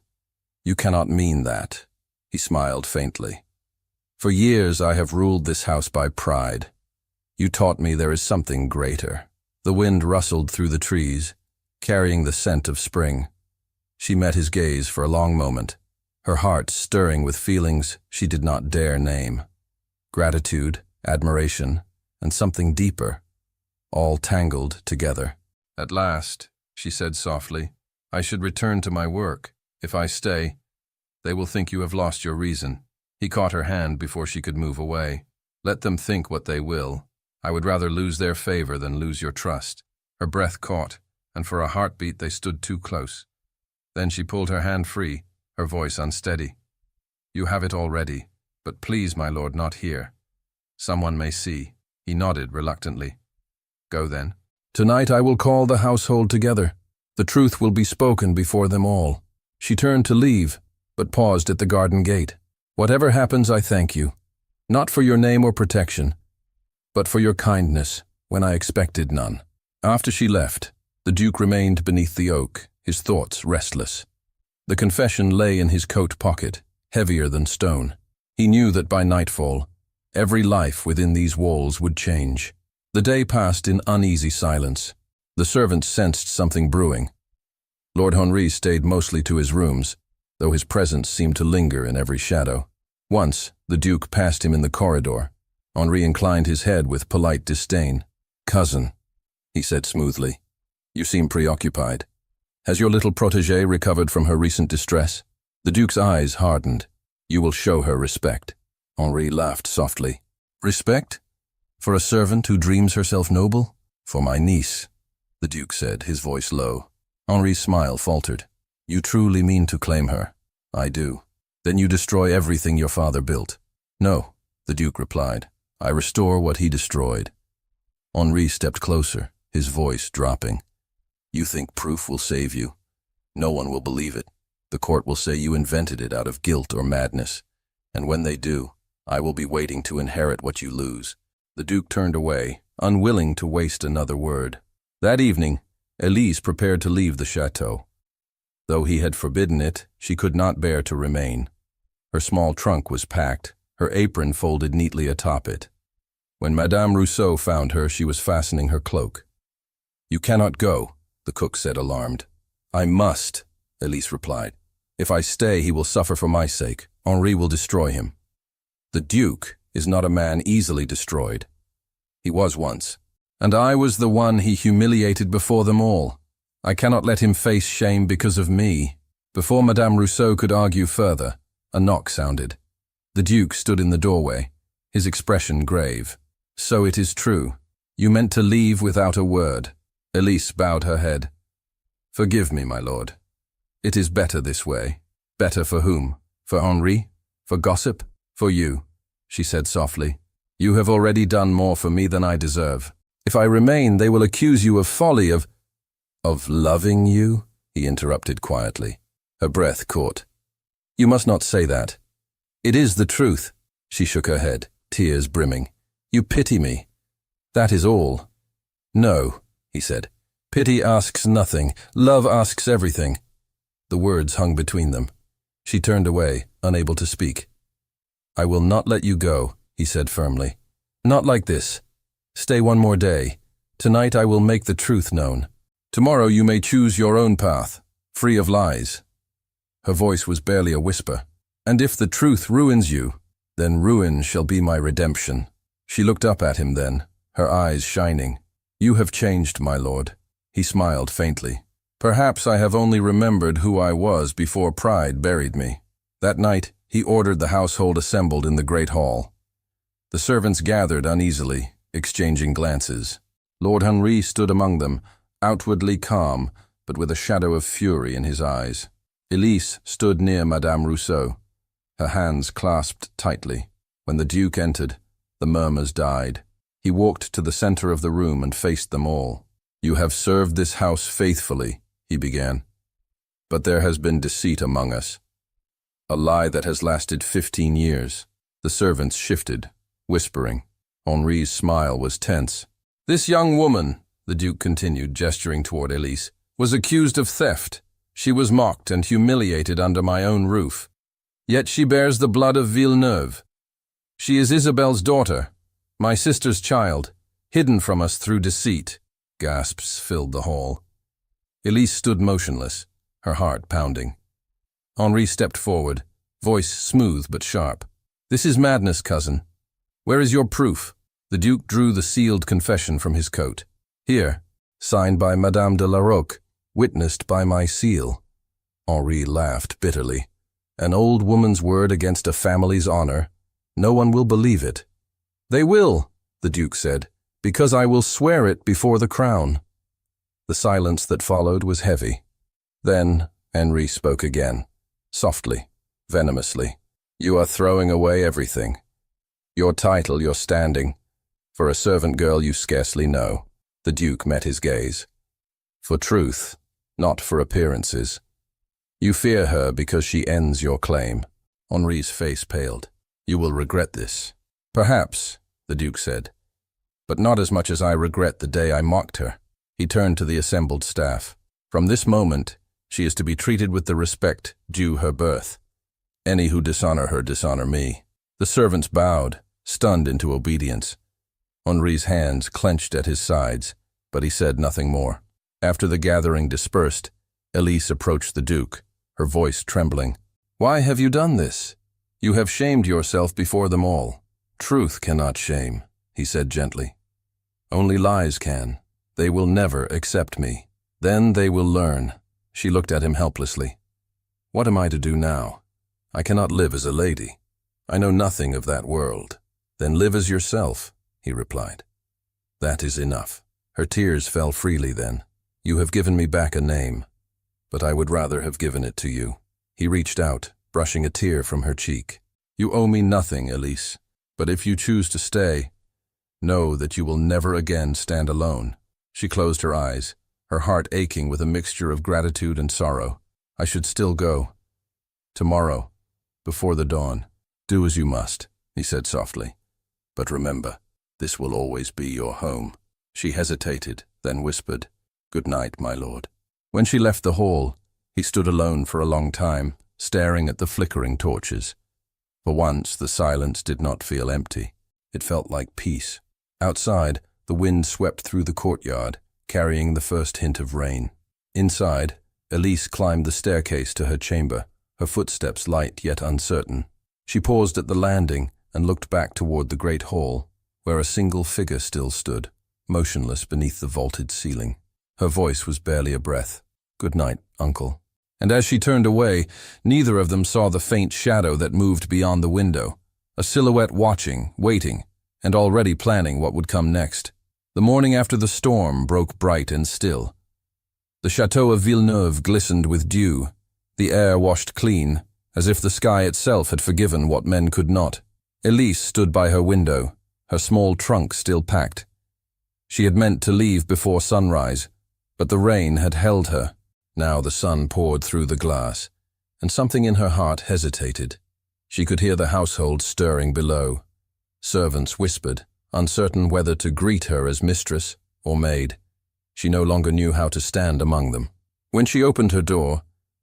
Speaker 1: You cannot mean that. He smiled faintly. For years I have ruled this house by pride. You taught me there is something greater. The wind rustled through the trees, carrying the scent of spring. She met his gaze for a long moment, her heart stirring with feelings she did not dare name. Gratitude, admiration, and something deeper, all tangled together. At last, she said softly, I should return to my work. If I stay, they will think you have lost your reason. He caught her hand before she could move away. Let them think what they will. I would rather lose their favor than lose your trust. Her breath caught, and for a heartbeat they stood too close. Then she pulled her hand free, her voice unsteady. You have it already, but please, my lord, not here. Someone may see. He nodded reluctantly. Go then. Tonight I will call the household together. The truth will be spoken before them all. She turned to leave, but paused at the garden gate. Whatever happens, I thank you. Not for your name or protection, but for your kindness when I expected none. After she left, the Duke remained beneath the oak, his thoughts restless. The confession lay in his coat pocket, heavier than stone. He knew that by nightfall, every life within these walls would change. The day passed in uneasy silence. The servants sensed something brewing. Lord Henri stayed mostly to his rooms, though his presence seemed to linger in every shadow. Once, the Duke passed him in the corridor. Henri inclined his head with polite disdain. Cousin, he said smoothly, you seem preoccupied. Has your little protégée recovered from her recent distress? The Duke's eyes hardened. You will show her respect. Henri laughed softly. Respect? For a servant who dreams herself noble? For my niece, the Duke said, his voice low. Henri's smile faltered. You truly mean to claim her? I do. Then you destroy everything your father built. No, the Duke replied. I restore what he destroyed. Henri stepped closer, his voice dropping. You think proof will save you? No one will believe it. The court will say you invented it out of guilt or madness. And when they do, I will be waiting to inherit what you lose. The Duke turned away, unwilling to waste another word. That evening, Elise prepared to leave the chateau. Though he had forbidden it, she could not bear to remain. Her small trunk was packed, her apron folded neatly atop it. When Madame Rousseau found her, she was fastening her cloak. You cannot go, the cook said, alarmed. I must, Elise replied. If I stay, he will suffer for my sake. Henri will destroy him. The Duke is not a man easily destroyed. He was once, and I was the one he humiliated before them all. I cannot let him face shame because of me. Before Madame Rousseau could argue further, a knock sounded. The Duke stood in the doorway, his expression grave. So it is true. You meant to leave without a word. Elise bowed her head. Forgive me, my lord. It is better this way. Better for whom? For Henri? For gossip? For you, she said softly. You have already done more for me than I deserve. If I remain, they will accuse you of folly, of loving you, he interrupted quietly. Her breath caught. You must not say that. It is the truth. She shook her head, tears brimming. You pity me. That is all. No, he said. Pity asks nothing. Love asks everything. The words hung between them. She turned away, unable to speak. I will not let you go, he said firmly. Not like this. Stay one more day. Tonight I will make the truth known. Tomorrow you may choose your own path, free of lies. Her voice was barely a whisper. And if the truth ruins you, then ruin shall be my redemption. She looked up at him then, her eyes shining. "You have changed, my lord." He smiled faintly. "Perhaps I have only remembered who I was before pride buried me." That night, he ordered the household assembled in the great hall. The servants gathered uneasily, exchanging glances. Lord Henri stood among them, outwardly calm, but with a shadow of fury in his eyes. Elise stood near Madame Rousseau, her hands clasped tightly. When the Duke entered, the murmurs died. He walked to the center of the room and faced them all. "You have served this house faithfully," he began. "But there has been deceit among us. A lie that has lasted 15 years. The servants shifted, whispering. Henri's smile was tense. "This young woman," the Duke continued, gesturing toward Elise, "was accused of theft. She was mocked and humiliated under my own roof. Yet she bears the blood of Villeneuve. She is Isabel's daughter, my sister's child, hidden from us through deceit." Gasps filled the hall. Elise stood motionless, her heart pounding. Henri stepped forward, voice smooth but sharp. "This is madness, cousin. Where is your proof?" The Duke drew the sealed confession from his coat. "Here, signed by Madame de la Roque, witnessed by my seal." Henri laughed bitterly. "An old woman's word against a family's honor. No one will believe it." "They will," the Duke said, "because I will swear it before the crown." The silence that followed was heavy. Then Henri spoke again, softly, venomously. "You are throwing away everything. Your title, your standing. For a servant girl you scarcely know." The Duke met his gaze. "For truth, not for appearances. You fear her because she ends your claim." Henri's face paled. "You will regret this." "Perhaps," the Duke said, "but not as much as I regret the day I mocked her." He turned to the assembled staff. "From this moment, she is to be treated with the respect due her birth. Any who dishonor her dishonor me." The servants bowed, stunned into obedience. Henri's hands clenched at his sides, but he said nothing more. After the gathering dispersed, Elise approached the Duke, her voice trembling. "Why have you done this? You have shamed yourself before them all." "Truth cannot shame," he said gently. "Only lies can. They will never accept me. Then they will learn." She looked at him helplessly. "What am I to do now? I cannot live as a lady. I know nothing of that world." "Then live as yourself," he replied. "That is enough." Her tears fell freely then. "You have given me back a name, but I would rather have given it to you." He reached out, brushing a tear from her cheek. "You owe me nothing, Elise, but if you choose to stay, know that you will never again stand alone." She closed her eyes, her heart aching with a mixture of gratitude and sorrow. "I should still go. Tomorrow, before the dawn." "Do as you must," he said softly. "But remember, this will always be your home." She hesitated, then whispered, "Good night, my lord." When she left the hall, he stood alone for a long time, staring at the flickering torches. For once, the silence did not feel empty. It felt like peace. Outside, the wind swept through the courtyard, carrying the first hint of rain. Inside, Elise climbed the staircase to her chamber, her footsteps light yet uncertain. She paused at the landing and looked back toward the great hall, where a single figure still stood, motionless beneath the vaulted ceiling. Her voice was barely a breath. "Good night, uncle." And as she turned away, neither of them saw the faint shadow that moved beyond the window, a silhouette watching, waiting, and already planning what would come next. The morning after the storm broke bright and still. The chateau of Villeneuve glistened with dew, the air washed clean, as if the sky itself had forgiven what men could not. Elise stood by her window, her small trunk still packed. She had meant to leave before sunrise, but the rain had held her. Now the sun poured through the glass, and something in her heart hesitated. She could hear the household stirring below. Servants whispered, uncertain whether to greet her as mistress or maid. She no longer knew how to stand among them. When she opened her door,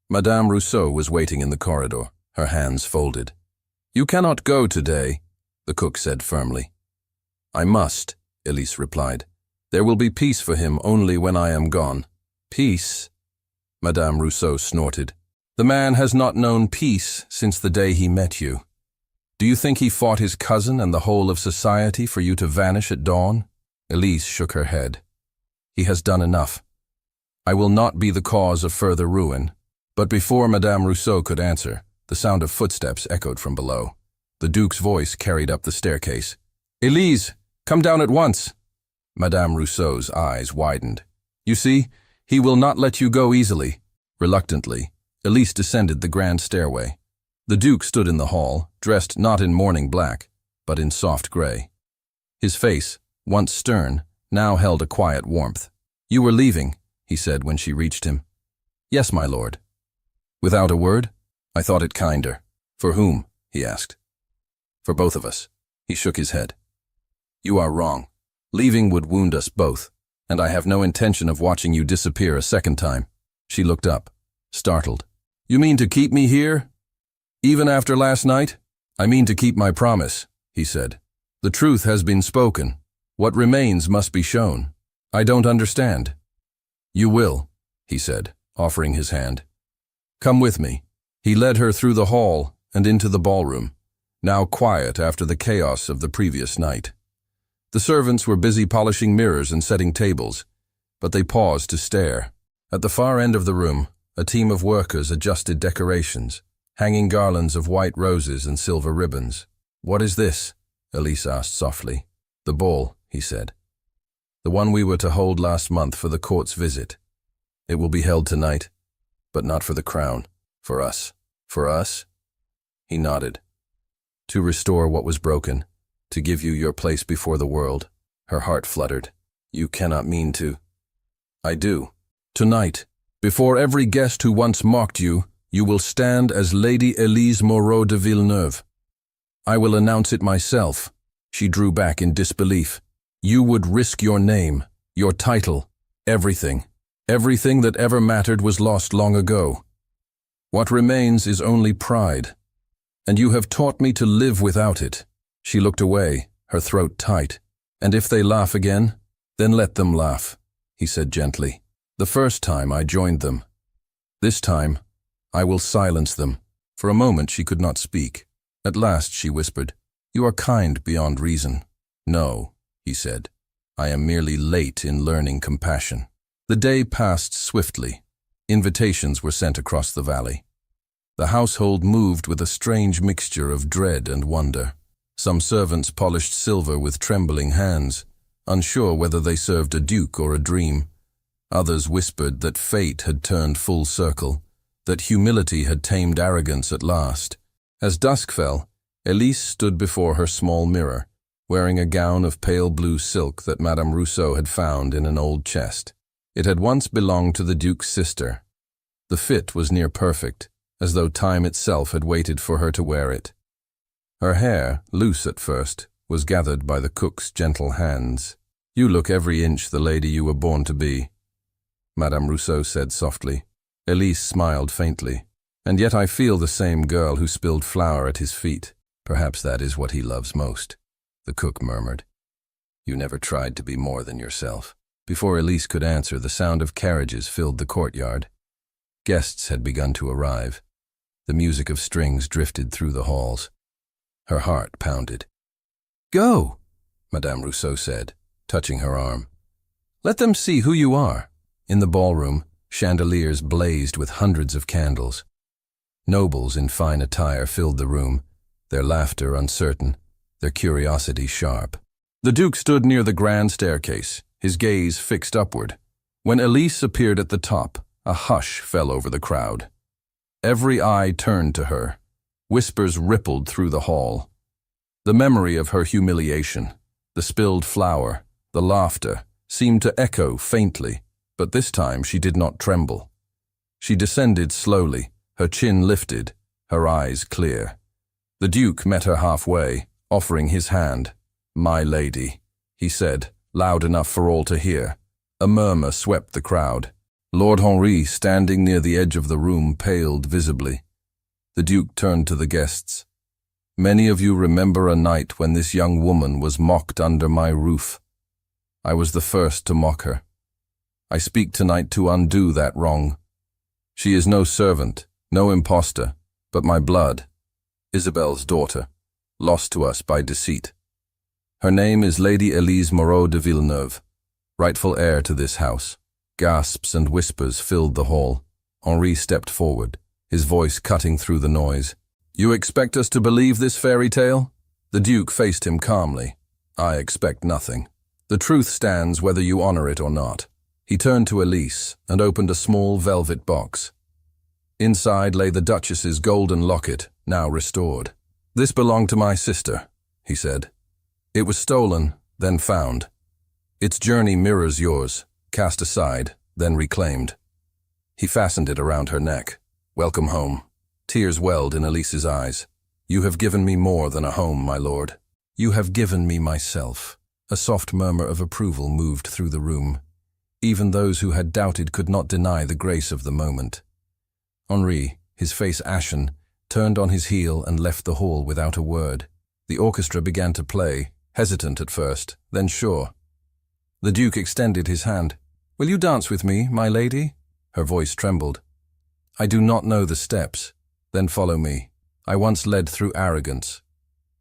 Speaker 1: Madame Rousseau was waiting in the corridor, her hands folded. "You cannot go today," the cook said firmly. "I must," Elise replied. "There will be peace for him only when I am gone." "Peace?" Madame Rousseau snorted. "The man has not known peace since the day he met you. Do you think he fought his cousin and the whole of society for you to vanish at dawn?" Elise shook her head. He has done enough. I will not be the cause of further ruin. But before Madame Rousseau could answer, the sound of footsteps echoed from below. The Duke's voice carried up the staircase. Elise, come down at once. Madame Rousseau's eyes widened. You see, he will not let you go easily. Reluctantly, Elise descended the grand stairway. The Duke stood in the hall, dressed not in morning black, but in soft gray. His face, once stern, now held a quiet warmth. You were leaving, he said when she reached him. Yes, my lord. Without a word? I thought it kinder. For whom? He asked. For both of us. He shook his head. You are wrong. Leaving would wound us both, and I have no intention of watching you disappear a second time. She looked up, startled. You mean to keep me here? Even after last night? I mean to keep my promise, he said. The truth has been spoken. What remains must be shown. I don't understand. You will, he said, offering his hand. Come with me. He led her through the hall and into the ballroom, now quiet after the chaos of the previous night. The servants were busy polishing mirrors and setting tables, but they paused to stare. At the far end of the room, a team of workers adjusted decorations, hanging garlands of white roses and silver ribbons. What is this? Elise asked softly. The ball, he said. The one we were to hold last month for the court's visit. It will be held tonight, but not for the crown. For us. For us? He nodded. To restore what was broken, to give you your place before the world. Her heart fluttered. You cannot mean to. I do. Tonight, before every guest who once mocked you, you will stand as Lady Elise Moreau de Villeneuve. I will announce it myself. She drew back in disbelief. You would risk your name, your title, everything. Everything that ever mattered was lost long ago. What remains is only pride. And you have taught me to live without it. She looked away, her throat tight. And if they laugh again, then let them laugh, he said gently. The first time I joined them. This time, I will silence them. For a moment she could not speak. At last she whispered, You are kind beyond reason. No, he said. I am merely late in learning compassion. The day passed swiftly. Invitations were sent across the valley. The household moved with a strange mixture of dread and wonder. Some servants polished silver with trembling hands, unsure whether they served a duke or a dream. Others whispered that fate had turned full circle, that humility had tamed arrogance at last. As dusk fell, Elise stood before her small mirror, wearing a gown of pale blue silk that Madame Rousseau had found in an old chest. It had once belonged to the Duke's sister. The fit was near perfect, as though time itself had waited for her to wear it. Her hair, loose at first, was gathered by the cook's gentle hands. You look every inch the lady you were born to be, Madame Rousseau said softly. Elise smiled faintly. And yet I feel the same girl who spilled flour at his feet. Perhaps that is what he loves most, the cook murmured. You never tried to be more than yourself. Before Elise could answer, the sound of carriages filled the courtyard. Guests had begun to arrive. The music of strings drifted through the halls. Her heart pounded. Go, Madame Rousseau said, touching her arm. Let them see who you are. In the ballroom, chandeliers blazed with hundreds of candles. Nobles in fine attire filled the room, their laughter uncertain, their curiosity sharp. The Duke stood near the grand staircase, his gaze fixed upward. When Elise appeared at the top, a hush fell over the crowd. Every eye turned to her. Whispers rippled through the hall. The memory of her humiliation, the spilled flour, the laughter, seemed to echo faintly, but this time she did not tremble. She descended slowly, her chin lifted, her eyes clear. The Duke met her halfway, offering his hand. My lady, he said, loud enough for all to hear. A murmur swept the crowd. Lord Henri, standing near the edge of the room, paled visibly. The Duke turned to the guests. Many of you remember a night when this young woman was mocked under my roof. I was the first to mock her. I speak tonight to undo that wrong. She is no servant, no impostor, but my blood, Isabel's daughter, lost to us by deceit. Her name is Lady Elise Moreau de Villeneuve, rightful heir to this house. Gasps and whispers filled the hall. Henri stepped forward, his voice cutting through the noise. You expect us to believe this fairy tale? The Duke faced him calmly. I expect nothing. The truth stands whether you honor it or not. He turned to Elise and opened a small velvet box. Inside lay the Duchess's golden locket, now restored. This belonged to my sister, he said. It was stolen, then found. Its journey mirrors yours, cast aside, then reclaimed. He fastened it around her neck. Welcome home. Tears welled in Elise's eyes. You have given me more than a home, my lord. You have given me myself. A soft murmur of approval moved through the room. Even those who had doubted could not deny the grace of the moment. Henri, his face ashen, turned on his heel and left the hall without a word. The orchestra began to play, hesitant at first, then sure. The Duke extended his hand. Will you dance with me, my lady? Her voice trembled. I do not know the steps. Then follow me. I once led through arrogance.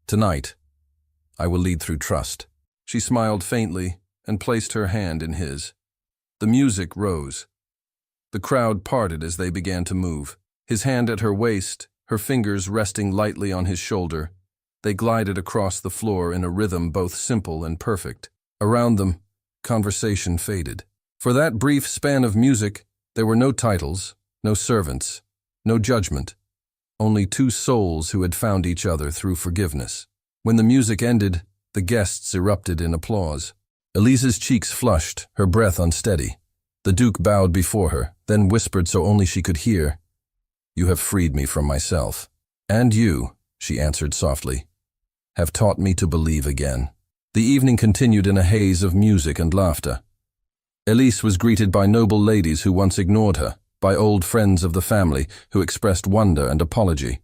Speaker 1: Tonight, I will lead through trust. She smiled faintly and placed her hand in his. The music rose. The crowd parted as they began to move. His hand at her waist, her fingers resting lightly on his shoulder. They glided across the floor in a rhythm both simple and perfect. Around them, conversation faded. For that brief span of music, there were no titles, no servants, no judgment. Only two souls who had found each other through forgiveness. When the music ended, the guests erupted in applause. Elise's cheeks flushed, her breath unsteady. The Duke bowed before her, then whispered so only she could hear, You have freed me from myself. And you, she answered softly, have taught me to believe again. The evening continued in a haze of music and laughter. Elise was greeted by noble ladies who once ignored her, by old friends of the family who expressed wonder and apology.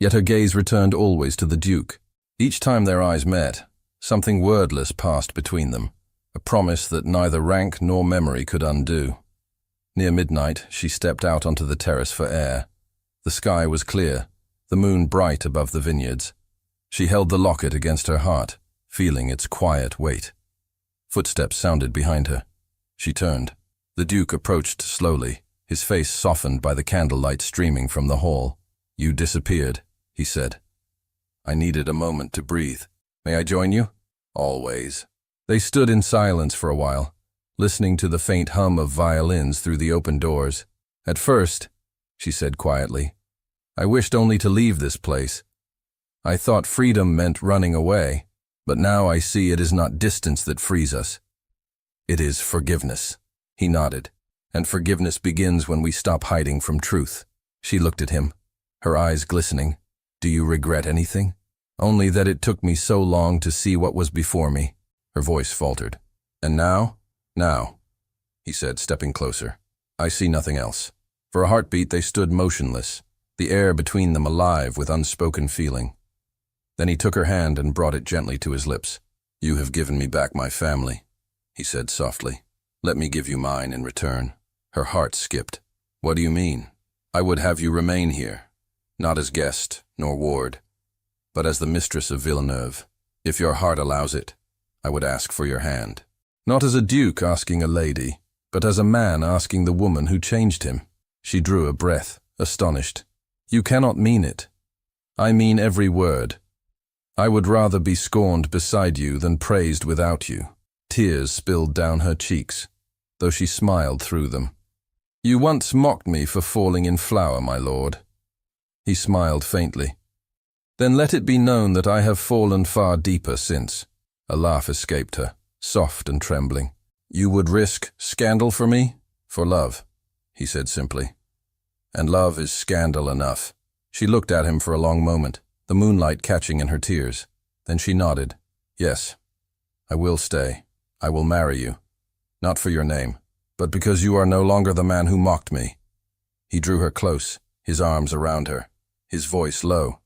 Speaker 1: Yet her gaze returned always to the Duke. Each time their eyes met, something wordless passed between them, a promise that neither rank nor memory could undo. Near midnight, she stepped out onto the terrace for air. The sky was clear, the moon bright above the vineyards. She held the locket against her heart, feeling its quiet weight. Footsteps sounded behind her. She turned. The Duke approached slowly, his face softened by the candlelight streaming from the hall. You disappeared, he said. I needed a moment to breathe. May I join you? Always. They stood in silence for a while, listening to the faint hum of violins through the open doors. At first, she said quietly, I wished only to leave this place. I thought freedom meant running away, but now I see it is not distance that frees us. It is forgiveness. He nodded. And forgiveness begins when we stop hiding from truth. She looked at him, her eyes glistening. Do you regret anything? Only that it took me so long to see what was before me. Her voice faltered. And now? Now, he said, stepping closer. I see nothing else. For a heartbeat they stood motionless, the air between them alive with unspoken feeling. Then he took her hand and brought it gently to his lips. You have given me back my family, he said softly. Let me give you mine in return. Her heart skipped. What do you mean? I would have you remain here, not as guest nor ward, but as the mistress of Villeneuve. If your heart allows it, I would ask for your hand. Not as a duke asking a lady, but as a man asking the woman who changed him. She drew a breath, astonished. You cannot mean it. I mean every word. I would rather be scorned beside you than praised without you. Tears spilled down her cheeks, though she smiled through them. You once mocked me for falling in flower, my lord. He smiled faintly. Then let it be known that I have fallen far deeper since. A laugh escaped her, soft and trembling. You would risk scandal for me? For love, he said simply. And love is scandal enough. She looked at him for a long moment, the moonlight catching in her tears. Then she nodded. Yes, I will stay. I will marry you. Not for your name, but because you are no longer the man who mocked me. He drew her close, his arms around her, his voice low.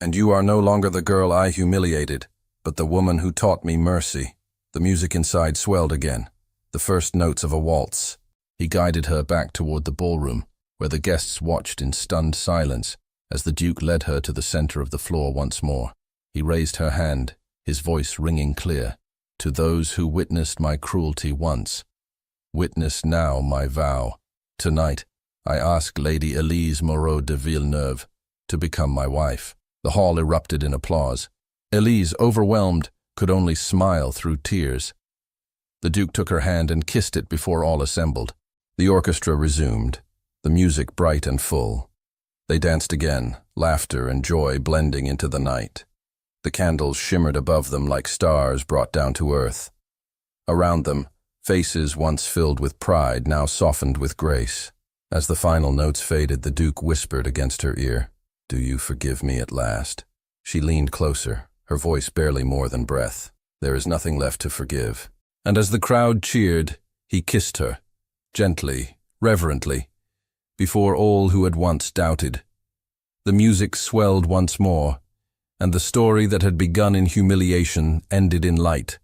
Speaker 1: And you are no longer the girl I humiliated, but the woman who taught me mercy. The music inside swelled again, the first notes of a waltz. He guided her back toward the ballroom, where the guests watched in stunned silence as the Duke led her to the center of the floor once more. He raised her hand, his voice ringing clear. To those who witnessed my cruelty once, witness now my vow. Tonight, I ask Lady Elise Moreau de Villeneuve to become my wife. The hall erupted in applause. Elise, overwhelmed, could only smile through tears. The Duke took her hand and kissed it before all assembled. The orchestra resumed, the music bright and full. They danced again, laughter and joy blending into the night. The candles shimmered above them like stars brought down to earth. Around them, faces once filled with pride now softened with grace. As the final notes faded, the Duke whispered against her ear, "Do you forgive me at last?" She leaned closer, her voice barely more than breath. "There is nothing left to forgive." And as the crowd cheered, he kissed her, gently, reverently, before all who had once doubted. The music swelled once more, and the story that had begun in humiliation ended in light.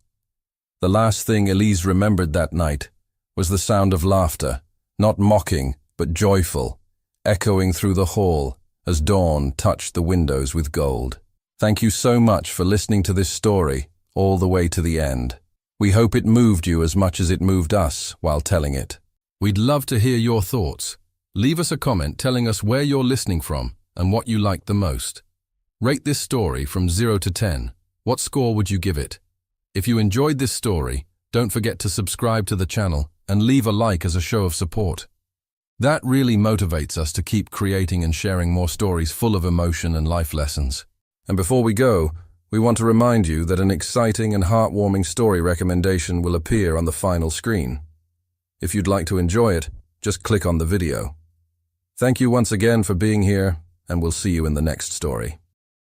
Speaker 1: The last thing Elise remembered that night was the sound of laughter, not mocking, but joyful, echoing through the hall as dawn touched the windows with gold. Thank you so much for listening to this story all the way to the end. We hope it moved you as much as it moved us while telling it. We'd love to hear your thoughts. Leave us a comment telling us where you're listening from and what you liked the most. Rate this story from 0 to 10. What score would you give it? If you enjoyed this story, don't forget to subscribe to the channel and leave a like as a show of support. That really motivates us to keep creating and sharing more stories full of emotion and life lessons. And before we go, we want to remind you that an exciting and heartwarming story recommendation will appear on the final screen. If you'd like to enjoy it, just click on the video. Thank you once again for being here, and we'll see you in the next story.